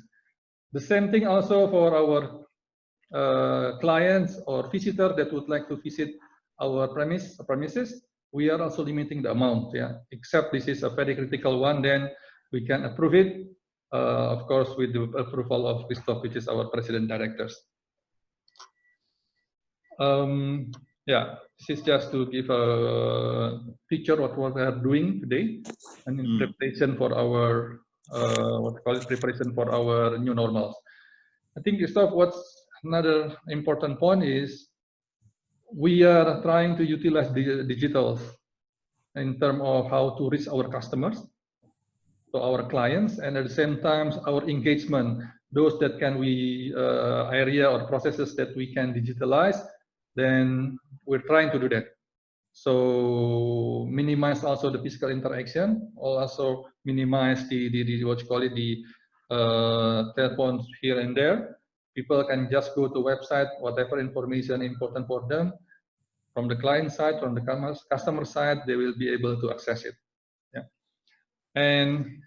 The same thing also for our clients or visitors that would like to visit our premises. We are also limiting the amount. Yeah, except this is a very critical one, then we can approve it. Of course, with the approval of Christoph, which is our president directors. Yeah, this is just to give a picture of what we are doing today, and in preparation for our preparation for our new normals. I think, Christoph, what's another important point is we are trying to utilize digital in terms of how to reach our customers, to our clients, and at the same time our engagement, those that can we area or processes that we can digitalize, then we're trying to do that. So minimize also the physical interaction, also minimize the what you call it, the telephones here and there. People can just go to website, whatever information important for them, from the client side, from the customer side, they will be able to access it. Yeah. And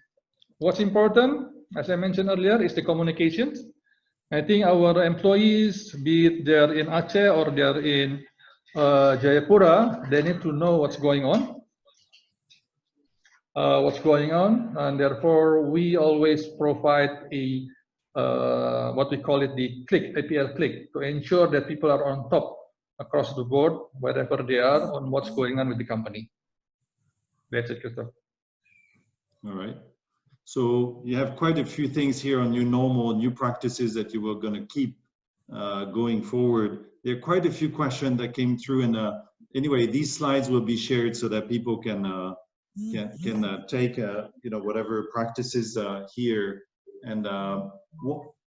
what's important, as I mentioned earlier, is the communications. I think our employees, be it they're in Aceh or they're in Jayapura, they need to know what's going on. And therefore we always provide a what we call it, the click, APL click, to ensure that people are on top across the board, wherever they are, on what's going on with the company. That's it, Christoph. All right. So you have quite a few things here on your new practices that you were going to keep going forward. There are quite a few questions that came through, and anyway, these slides will be shared so that people can take whatever practices here. And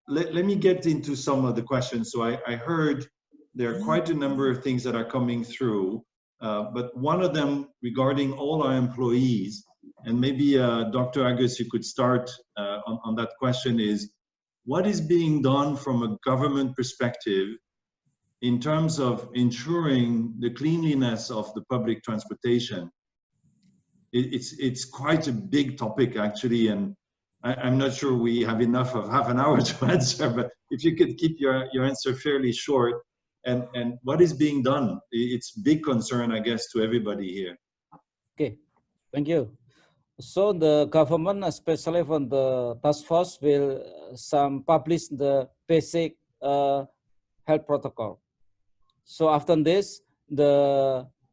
let me get into some of the questions. So I heard there are quite a number of things that are coming through, but one of them regarding all our employees, and maybe Dr. Agus, you could start on that question, is what is being done from a government perspective in terms of ensuring the cleanliness of the public transportation? It's quite a big topic, actually, and I'm not sure we have enough of half an hour to answer, but if you could keep your answer fairly short, and what is being done? It's big concern, I guess, to everybody here. Okay, thank you. So the government, especially from the task force, will publish the basic health protocol. So after this,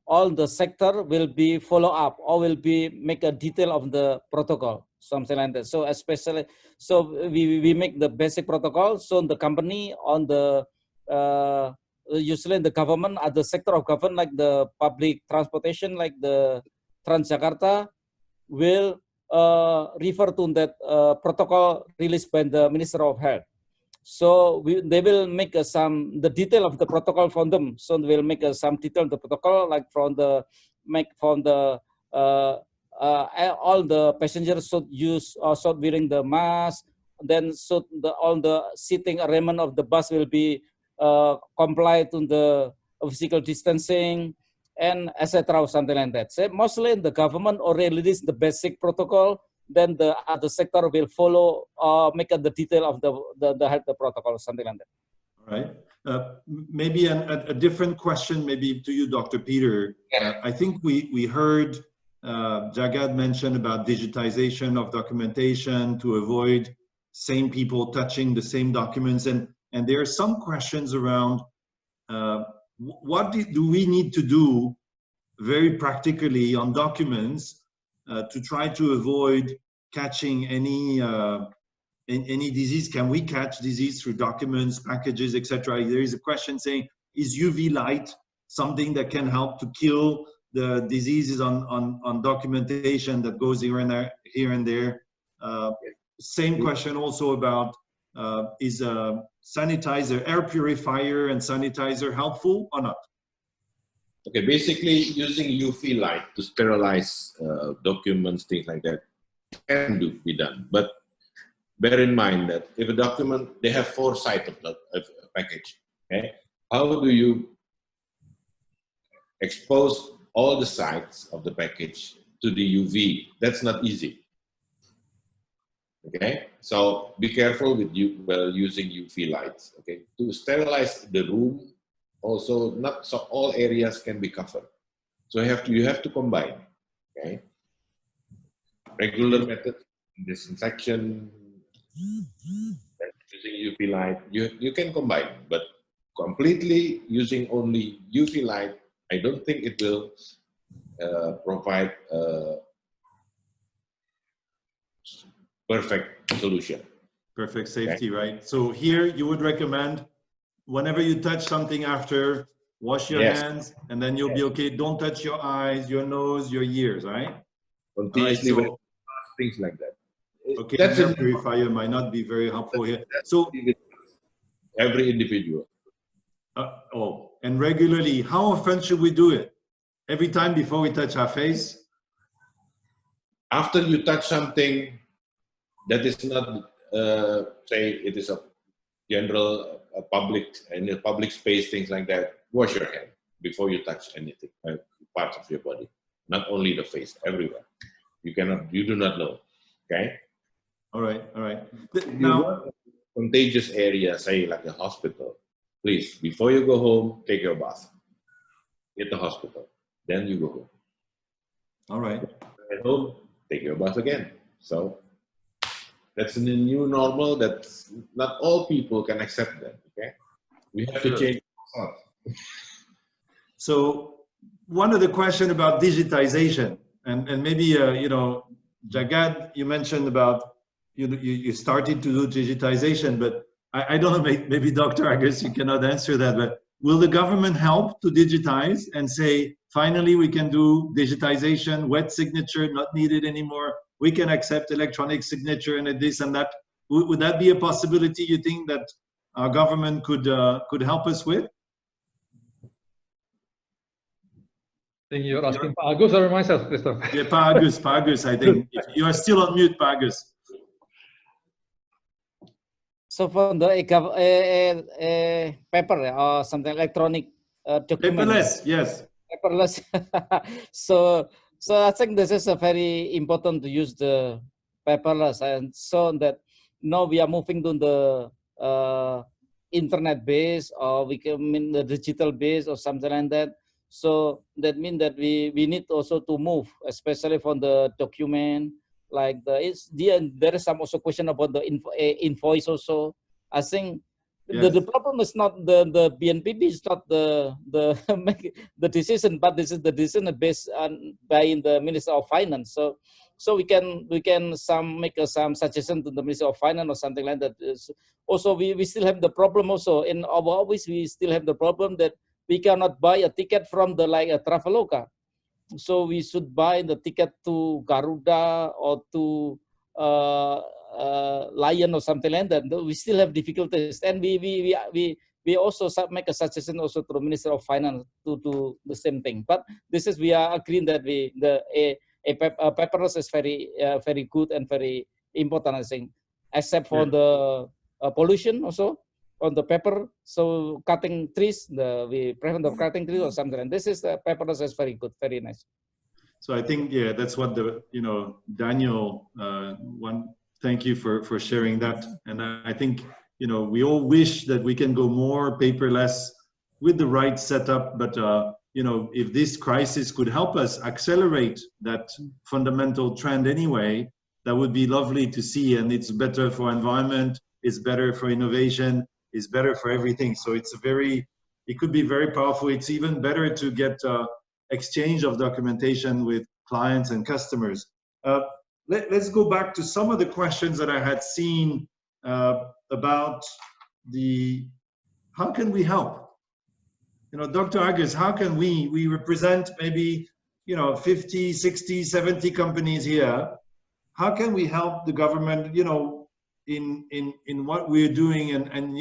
all the sector will be follow up, or will be make a detail of the protocol, something like that. So especially, so we make the basic protocol. So the company on the usually the government at the sector of government, like the public transportation, like the Transjakarta, will refer to that protocol released by the Minister of Health. So they will make the detail of the protocol from them. So they will make some detail of the protocol, like all the passengers should use should wearing the mask. Then all the seating arrangement of the bus will be comply to the physical distancing, and etc. something like that. So mostly the government already released the basic protocol. Then the other sector will follow, make the detail of the health protocol, something like that. All right. Maybe a different question, maybe to you, Dr. Peter. I think we heard Jagad mention about digitization of documentation to avoid same people touching the same documents, and there are some questions around what do we need to do very practically on documents to try to avoid catching any disease. Can we catch disease through documents, packages, etc.? There is a question saying, is UV light something that can help to kill the diseases on documentation that goes here and there? Same question also about is sanitizer, air purifier and sanitizer helpful or not? Okay, basically using UV light to sterilize documents, things like that, can be done. But bear in mind that if a document, they have 4 sides of a package. Okay, how do you expose all the sides of the package to the UV? That's not easy. Okay, so be careful with using UV lights. Okay, to sterilize the room, also not so all areas can be covered. So you have to combine. Okay, regular method, disinfection, using UV light, you can combine, but completely using only UV light, I don't think it will provide a perfect solution. Perfect safety, okay. Right? So here you would recommend whenever you touch something after wash your hands, and then you'll be okay. Don't touch your eyes, your nose, your ears, right? Continuously, Right, so, things like that. Okay, that's air purifier might not be very helpful here. So every individual. And regularly, how often should we do it? Every time before we touch our face? After you touch something that is not, say, it is a general, public, in a public space, things like that, wash your hand before you touch anything, parts of your body. Not only the face, everywhere. You do not know, okay? All right. Now, contagious area, say like a hospital, please, before you go home, take your bath. At the hospital, then you go home. All right. At home, take your bath again. So that's a new normal that not all people can accept that, okay? We have to change. So one of the questions about digitization, and maybe, you know, Jagad, you mentioned about, you started to do digitization, but I don't know, maybe Dr. Agus, you cannot answer that, but will the government help to digitize and say, finally, we can do digitization, wet signature, not needed anymore. We can accept electronic signature and this and that. Would that be a possibility you think that our government could help us with? I think you're asking Pak Agus or myself, Christoph? Yeah, Pak Agus, I think. You are still on mute, Pak Agus. So for the paper or something electronic document. Paperless, yes. Paperless. so I think this is a very important to use the paperless, and so that now we are moving to the internet base, or we can mean the digital base or something like that. So that means that we need also to move, especially from the document. Like there is some also question about the invoice also. I think the problem is not the BNPB is not the decision, but this is the decision based on by the Minister of Finance. So we can make some suggestion to the Minister of Finance or something like that. Also we still have the problem also in our office. We still have the problem that we cannot buy a ticket from the a Traveloka. So we should buy the ticket to Garuda or to Lion or something like that. We still have difficulties, and we also make a suggestion also to the Minister of Finance to do the same thing. But this is we are agreeing that paperless is very good and very important, I think, except for the pollution also on the paper. So cutting trees, we prevent the cutting trees or something. And this is the paperless is very good, very nice. So I think, that's what Daniel, thank you for sharing that. And I think, we all wish that we can go more paperless with the right setup, but if this crisis could help us accelerate that fundamental trend anyway, that would be lovely to see. And it's better for environment, it's better for innovation, it's better for everything. So it could be very powerful. It's even better to get exchange of documentation with clients and customers. Let's go back to some of the questions that I had seen about how can we help? Dr. Agus, how can we represent maybe, 50, 60, 70 companies here. How can we help the government, in what we're doing and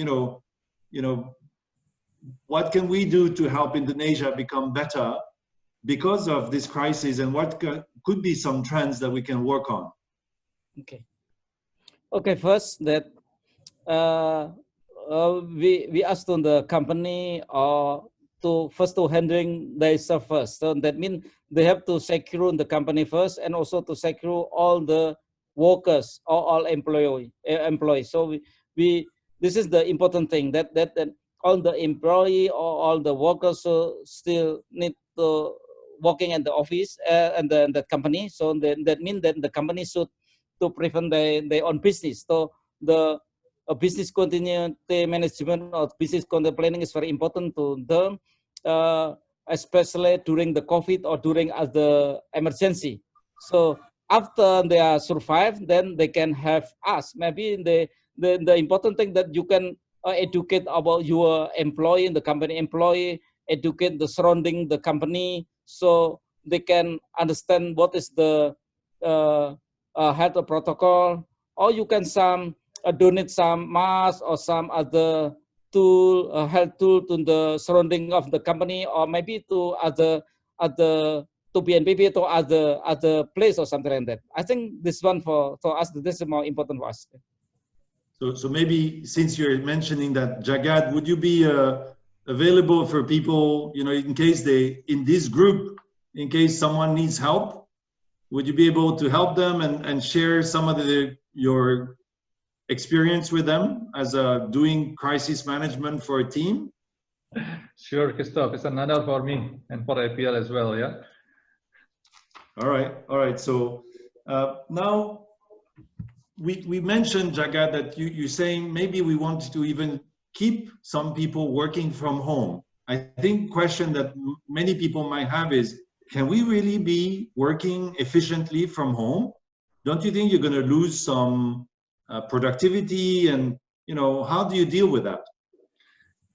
what can we do to help Indonesia become better because of this crisis, and what could be some trends that we can work on? Okay, first that we asked on the company to handling their stuff first. So that means they have to secure the company first, and also to secure all the workers or all employees. So this is the important thing that all the employee or all the workers still need to working at the office and the company. So that means that the company should to prevent their own business. So the business continuity management or business continuity planning is very important to them, especially during the COVID or during the emergency. So after they are survived, then they can have us. Maybe the important thing that you can educate about your employee in the company employee educate the surrounding, the company, so they can understand what is the health protocol, or you can donate some mask or some other tool, health tool to the surrounding of the company, or maybe to other to BNPB to other place or something like that. I think this one for us, this is more important for us. So maybe since you're mentioning that, Jagad, would you be available for people, you know, in case in this group, in case someone needs help, would you be able to help them and share some of your experience with them as doing crisis management for a team? Sure, Christoph. It's an honor for me and for IPL as well, yeah? All right. So now we mentioned, Jagad, that you're saying maybe we want to even keep some people working from home. I think question that many people might have is, can we really be working efficiently from home? Don't you think you're going to lose some productivity, and you know, how do you deal with that?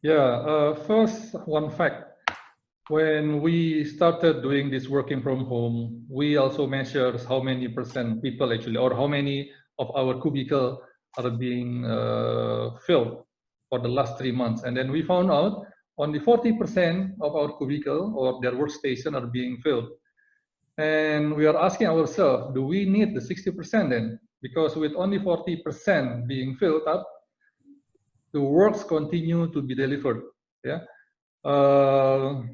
Yeah, first, one fact. When we started doing this working from home, we also measured how many % people actually, or how many of our cubicle are being filled for the last 3 months. And then we found out only 40% of our cubicle or their workstation are being filled. And we are asking ourselves, do we need the 60% then? Because with only 40% being filled up, the works continue to be delivered. Yeah.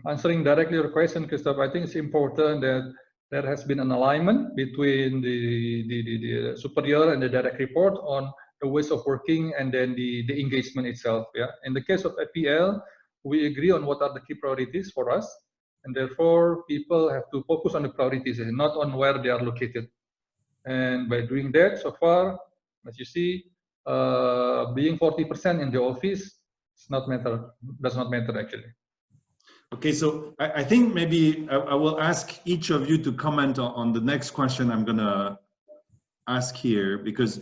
Answering directly your question, Christoph, I think it's important that there has been an alignment between the superior and the direct report on the ways of working and then the engagement itself. Yeah. In the case of FPL, we agree on what are the key priorities for us, and therefore people have to focus on the priorities and not on where they are located. And by doing that, so far, as you see, being 40% in the office does not matter actually. Okay, so I think maybe I will ask each of you to comment on the next question I'm gonna ask here, because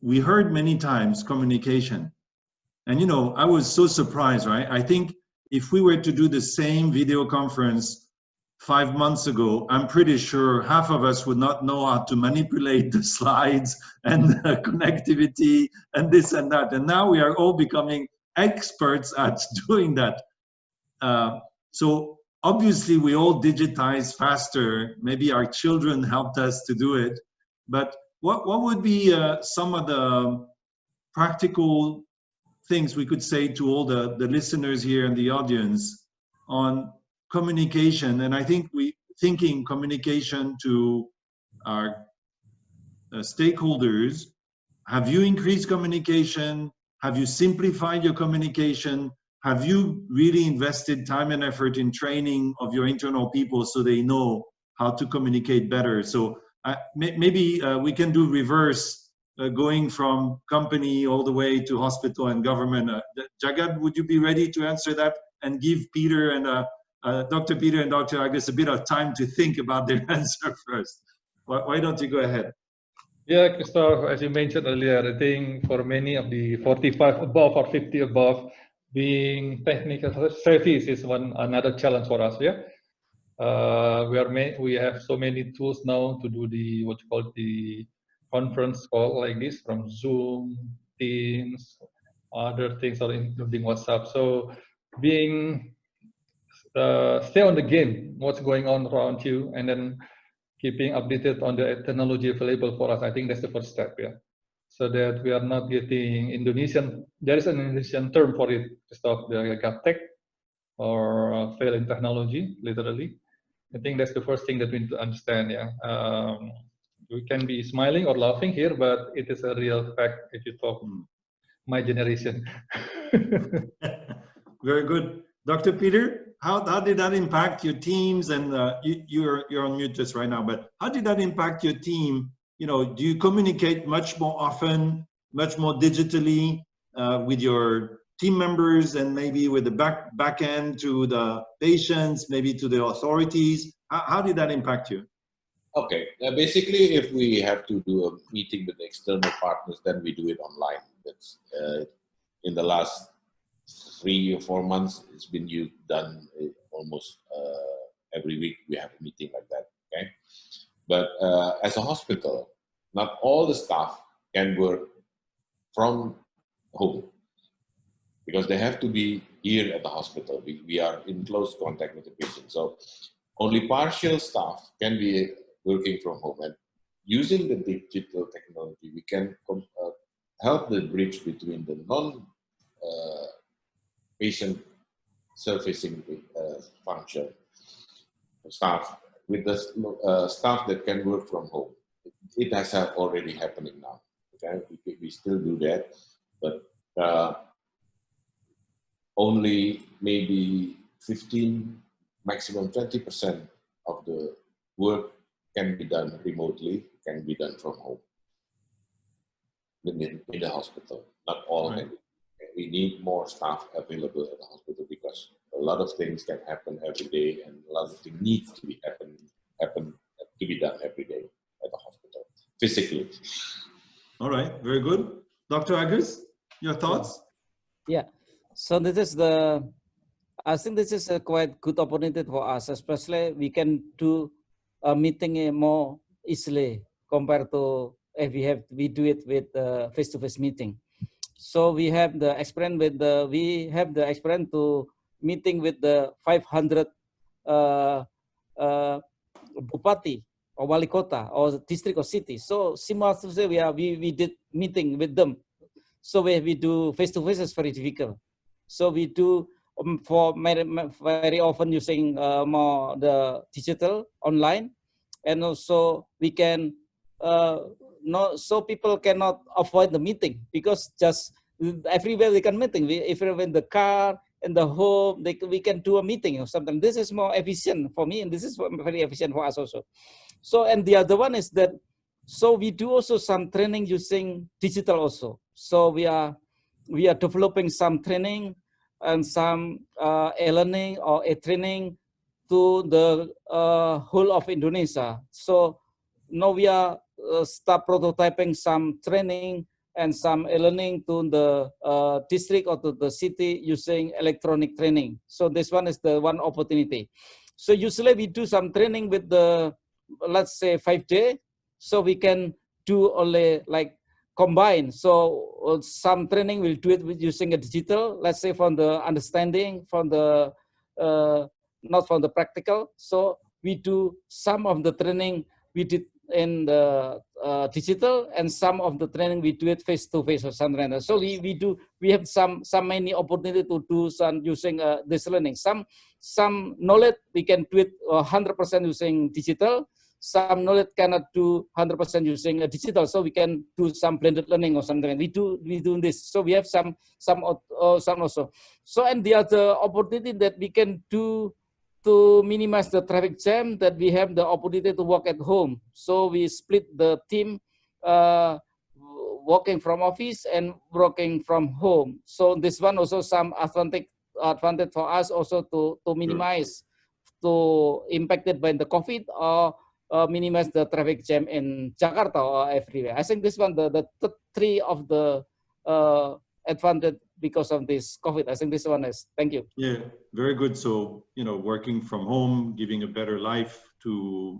we heard many times communication. And you know, I was so surprised, right? I think if we were to do the same video conference 5 months ago, I'm pretty sure half of us would not know how to manipulate the slides and the connectivity and this and that. And now we are all becoming experts at doing that. So obviously we all digitize faster. Maybe our children helped us to do it. But what would be some of the practical things we could say to all the listeners here in the audience on communication? And I think thinking communication to our stakeholders. Have you increased communication? Have you simplified your communication? Have you really invested time and effort in training of your internal people so they know how to communicate better? So maybe we can do reverse, going from company all the way to hospital and government. Jagad, would you be ready to answer that and give Peter and Dr. Peter and Dr. Agus a bit of time to think about their answer first? Why don't you go ahead? Yeah, Christoph, as you mentioned earlier, I think for many of the 45 above or 50 above, being technical savvy is another challenge for us. Yeah, we have so many tools now to do what you call the conference call like this, from Zoom, Teams, other things, or including WhatsApp. So being stay on the game, what's going on around you, and then keeping updated on the technology available for us. I think that's the first step, yeah. So that we are not getting Indonesian, there is an Indonesian term for it, to stop the gaptech or fail in technology, literally. I think that's the first thing that we need to understand, yeah. We can be smiling or laughing here, but it is a real fact if you talk my generation. Very good. Dr. Peter, how did that impact your teams? And you're on mute just right now, but how did that impact your team? You know, do you communicate much more often, much more digitally with your team members, and maybe with the back end to the patients, maybe to the authorities? How did that impact you? Okay, basically, if we have to do a meeting with external partners, then we do it online. That's in the last 3 or 4 months, it's been done almost every week. We have a meeting like that. Okay, but as a hospital, not all the staff can work from home because they have to be here at the hospital. We are in close contact with the patient, so only partial staff can be working from home. And using the digital technology, we can help the bridge between the non-patient servicing function staff with the staff that can work from home. It has already happening now. Okay, we still do that, but only maybe 15, maximum 20% of the work can be done remotely, can be done from home in the hospital. Not all. Right. We need more staff available at the hospital because a lot of things can happen every day, and a lot of things need to be to be done every day at the hospital physically. All right, very good. Dr. Agus, your thoughts? Yeah. So this is I think this is a quite good opportunity for us, especially we can do a meeting more easily compared to if we do it with face-to-face meeting. So we have the experience with to meeting with the 500 bupati or wali kota or district or city. So simultaneously we did meeting with them. So we do face-to-face is very difficult. So we do for very often using more the digital online, and also we can so people cannot avoid the meeting because just everywhere they can meeting. If you're in the car, in the home, we can do a meeting or something. This is more efficient for me, and this is very efficient for us also. So, and the other one is that, so we do also some training using digital also. So we are developing some training and some e-learning or e-training to the whole of Indonesia. So now we are start prototyping some training and some e-learning to the district or to the city using electronic training. So this one is the one opportunity. So usually we do some training with the, let's say 5 days. So we can do only like combine. So some training we'll do it with using a digital, let's say from the understanding, from the, not from the practical. So we do some of the training we did in the digital, and some of the training we do it face to face or something like that. So we have some many opportunity to do some using this learning. Some knowledge we can do it 100% using digital. Some knowledge cannot do 100% using digital. So we can do some blended learning or something. We do this. So we have some also. So, and the other opportunity that we can do to minimize the traffic jam, that we have the opportunity to work at home. So we split the team working from office and working from home. So this one also some advantage for us also to minimize to impacted by the COVID or minimize the traffic jam in Jakarta or everywhere. I think this one, the three of the advantage because of this COVID. I think this one is, thank you. Yeah, very good. So, working from home, giving a better life to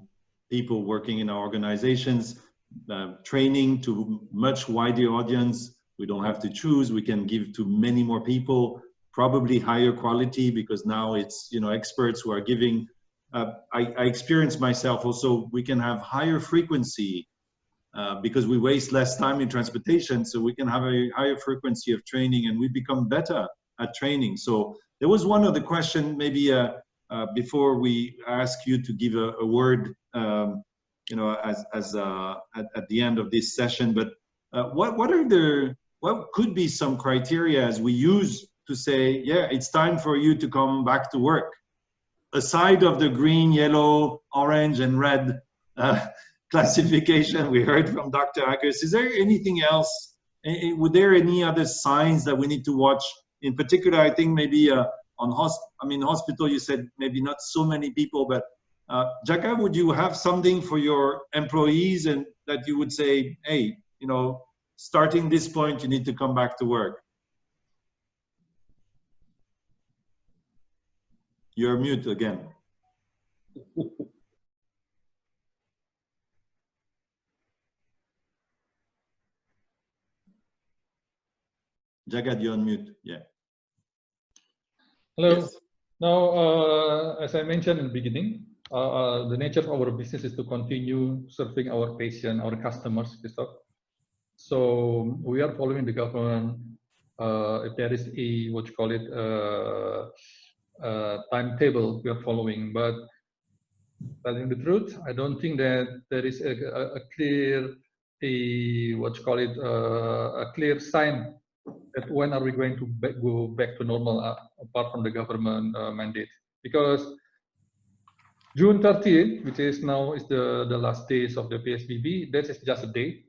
people working in our organizations, training to much wider audience. We don't have to choose. We can give to many more people, probably higher quality, because now it's, experts who are giving. I experienced myself also, we can have higher frequency because we waste less time in transportation, so we can have a higher frequency of training and we become better at training. So there was one other question, maybe before we ask you to give a word, at the end of this session, but what could be some criteria as we use to say, yeah, it's time for you to come back to work? Aside of the green, yellow, orange, and red classification we heard from Dr. Agus, is there anything else? Were there any other signs that we need to watch? In particular, I think maybe on hospital, you said maybe not so many people, but Jaka, would you have something for your employees and that you would say, hey, starting this point, you need to come back to work? You're mute again. Jagat, you're on mute. Yeah. Hello. Yes. Now, as I mentioned in the beginning, the nature of our business is to continue serving our patients, our customers, Christoph. So we are following the government. If there is a what you call it timetable, we are following. But telling the truth, I don't think that there is a clear what you call it a clear sign that when are we going to go back to normal apart from the government mandate. Because June 30th, which is now is the last days of the PSBB, that is just a day.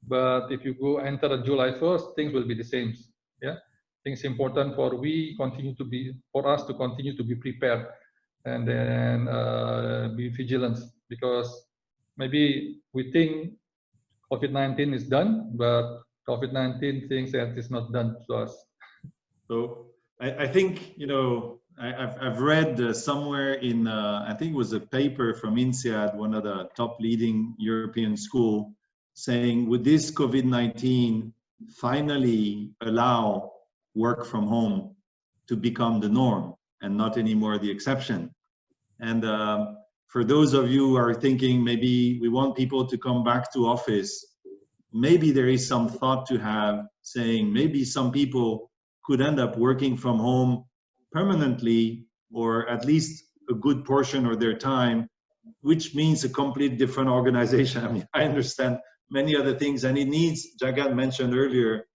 But if you go enter on July 1st, things will be the same. Yeah, I think it's important for us to continue to be prepared and then be vigilant, because maybe we think COVID-19 is done, but COVID-19 thinks that it's not done to us. So I think, you know, I've read somewhere in, I think it was a paper from INSEAD, one of the top leading European school, saying, would this COVID-19 finally allow work from home to become the norm and not anymore the exception? And for those of you who are thinking maybe we want people to come back to office, maybe there is some thought to have saying maybe some people could end up working from home permanently, or at least a good portion of their time, which means a complete different organization. I mean, I understand many other things, and it needs, Jagat mentioned earlier,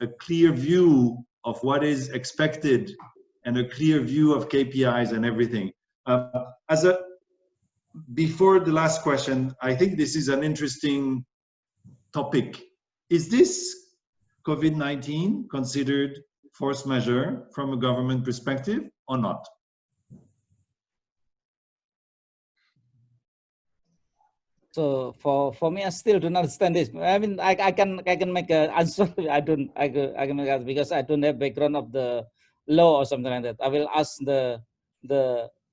a clear view of what is expected and a clear view of KPIs and everything. Before the last question, I think this is an interesting topic. Is this COVID-19 considered force majeure from a government perspective or not? So for me, I still do not understand this. I mean, I can make an answer. I can make answer because I don't have background of the law or something like that. I will ask the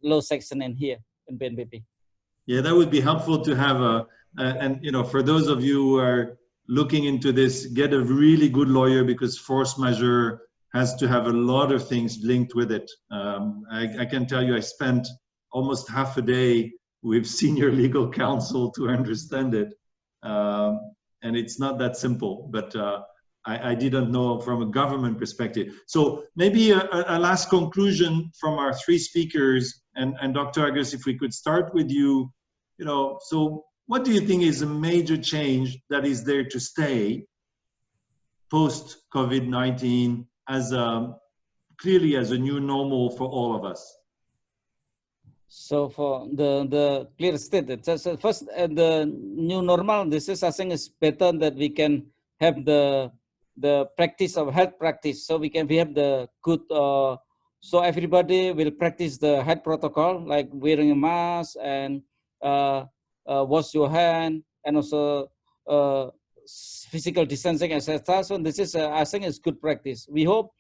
law section in here in BNPB. Yeah, that would be helpful to have and you know, for those of you who are looking into this, get a really good lawyer, because force majeure has to have a lot of things linked with it. I can tell you, I spent almost half a day with senior legal counsel to understand it. And it's not that simple, but I didn't know from a government perspective. So maybe a last conclusion from our three speakers, and Dr. Agus, if we could start with you, you know, so what do you think is a major change that is there to stay post COVID-19 as clearly as a new normal for all of us? So for the clear state, so first the new normal, this is, I think, is better that we can have the practice of health practice. So we have the good, so everybody will practice the health protocol, like wearing a mask and wash your hand, and also physical distancing, etc. So this is, I think, is good practice. We hope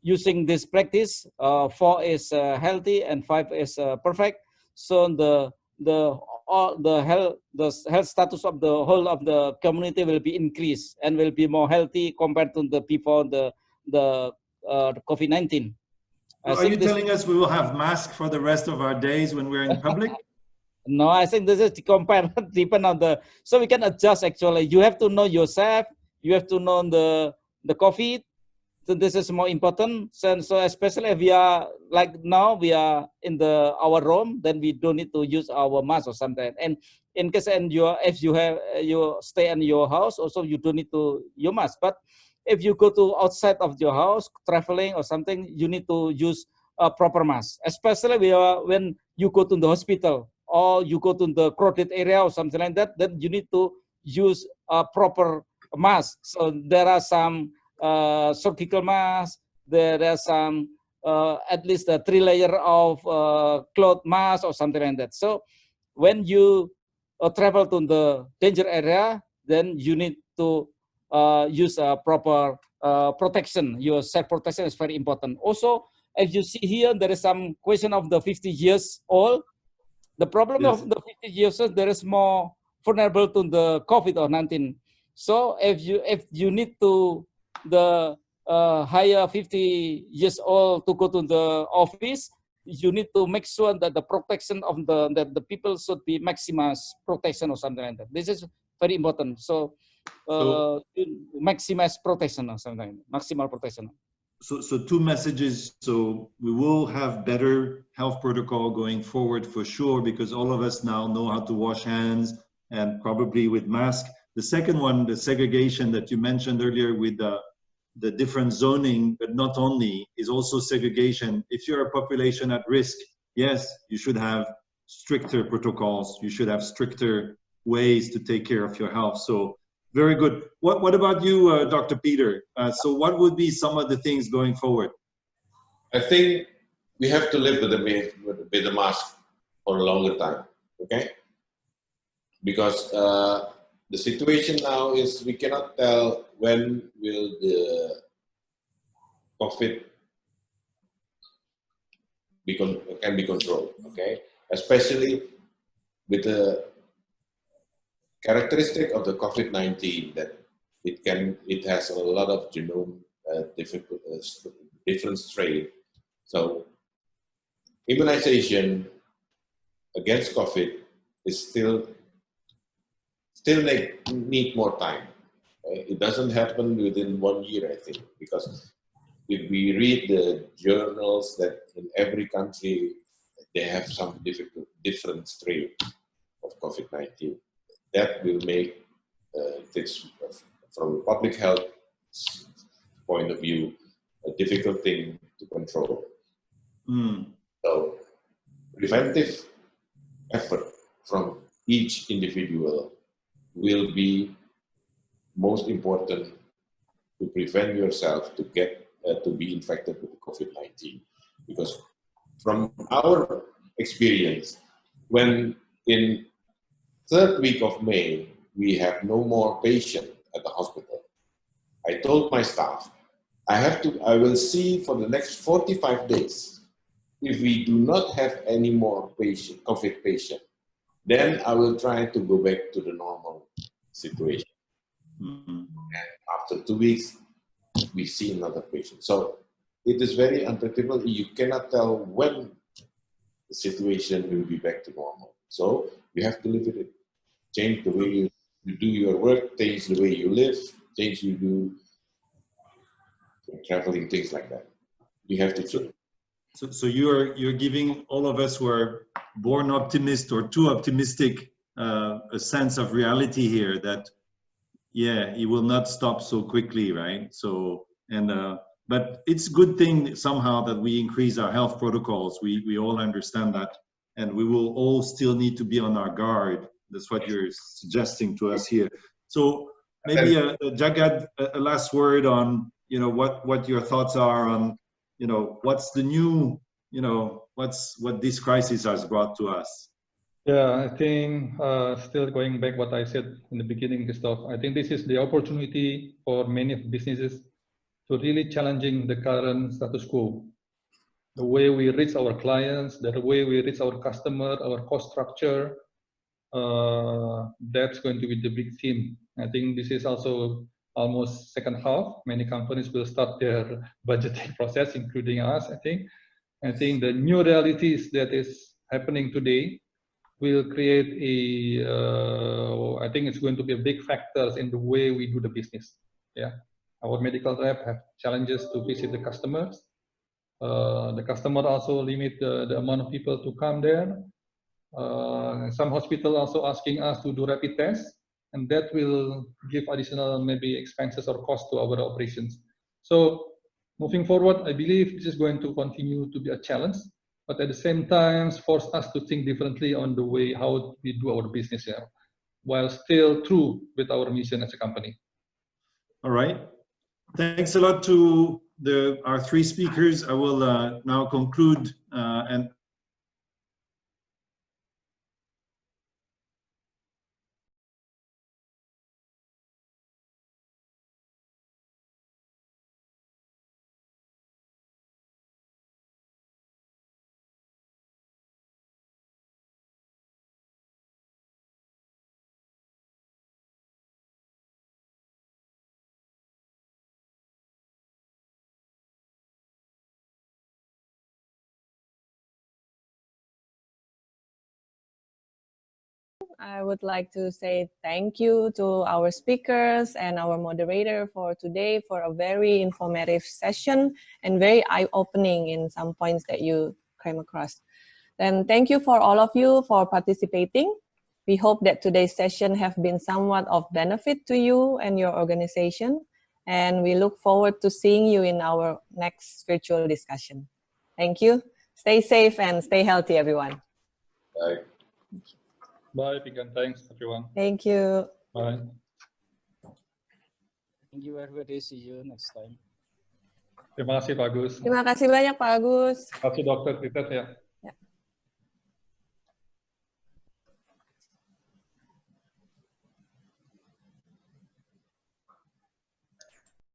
using this practice, 4 is healthy and 5 is perfect. So the health status of the whole of the community will be increased and will be more healthy compared to the before the COVID-19. Are you telling us we will have masks for the rest of our days when we're in public? No, I think this is depend on the, so we can adjust actually. You have to know yourself, you have to know the COVID. So this is more important. So especially if we are like now we are in our room, then we don't need to use our mask or something. And in case if you stay in your house, also you don't need to your mask. But if you go to outside of your house, traveling or something, you need to use a proper mask. Especially when you go to the hospital or you go to the crowded area or something like that, then you need to use a proper mask. So there are some surgical mask, there are some at least a 3-layer of cloth mask or something like that. So when you travel to the danger area, then you need to use a proper protection. Your self-protection is very important. Also, as you see here, there is some question of the 50 years old. The problem Yes. of the 50 years old, there is more vulnerable to the COVID-19. So if you need to the higher 50 years old to go to the office, you need to make sure that the protection of the people should be maximized protection or something like that. This is very important. So maximize protection or something, maximal protection. So two messages. So we will have better health protocol going forward for sure, because all of us now know how to wash hands and probably with mask. The second one, the segregation that you mentioned earlier with the different zoning, but not only, is also segregation. If you're a population at risk, yes, you should have stricter protocols. You should have stricter ways to take care of your health. So very good. What about you, Dr. Peter? So what would be some of the things going forward? I think we have to live with the mask for a longer time, okay? Because the situation now is we cannot tell when will the COVID can be controlled, okay? Especially with the characteristic of the COVID-19 that it has a lot of genome different strain. So immunization against COVID is still need more time. It doesn't happen within 1 year, I think, because if we read the journals that in every country they have some different strain of COVID-19. That will make this, from a public health point of view, a difficult thing to control. So preventive effort from each individual will be most important to prevent yourself to get to be infected with COVID-19. Because from our experience, when in third week of May, we have no more patient at the hospital, I told my staff, I will see for the next 45 days. If we do not have any more COVID patient, then I will try to go back to the normal situation. And after 2 weeks, we see another patient. So it is very unpredictable. You cannot tell when the situation will be back to normal. So you have to live with it. Change the way you do your work, change the way you live, change you do traveling, things like that. You have to change. So you're giving all of us who are born optimist or too optimistic a sense of reality here that, yeah, it will not stop so quickly, right? So, but it's a good thing somehow that we increase our health protocols. We all understand that, and we will all still need to be on our guard. That's what you're suggesting to us here. So maybe Jagad, a last word on, what your thoughts are on, what's the new, what this crisis has brought to us. Yeah, I think still going back what I said in the beginning, Christoph, I think this is the opportunity for many businesses to really challenging the current status quo. The way we reach our clients, the way we reach our customer, our cost structure, that's going to be the big theme. I think this is also almost second half. Many companies will start their budgeting process, including us, I think. I think the new realities that is happening today will create I think it's going to be a big factor in the way we do the business. Yeah, our medical rep have challenges to visit the customers. The customer also limit the amount of people to come there. Some hospital also asking us to do rapid tests, and that will give additional maybe expenses or cost to our operations. So moving forward, I believe this is going to continue to be a challenge, but at the same time force us to think differently on the way how we do our business here, while still true with our mission as a company. All right. Thanks a lot to our three speakers. I will now conclude and I would like to say thank you to our speakers and our moderator for today for a very informative session and very eye-opening in some points that you came across. Then thank you for all of you for participating. We hope that today's session have been somewhat of benefit to you and your organization, and we look forward to seeing you in our next virtual discussion. Thank you. Stay safe and stay healthy, everyone. Bye. Bye, Pigan. Thanks, everyone. Thank you. Bye. Thank you everybody. See you next time. Terima kasih, Pak Agus. Terima kasih banyak, Pak Agus. Terima kasih, Dokter Titet ya.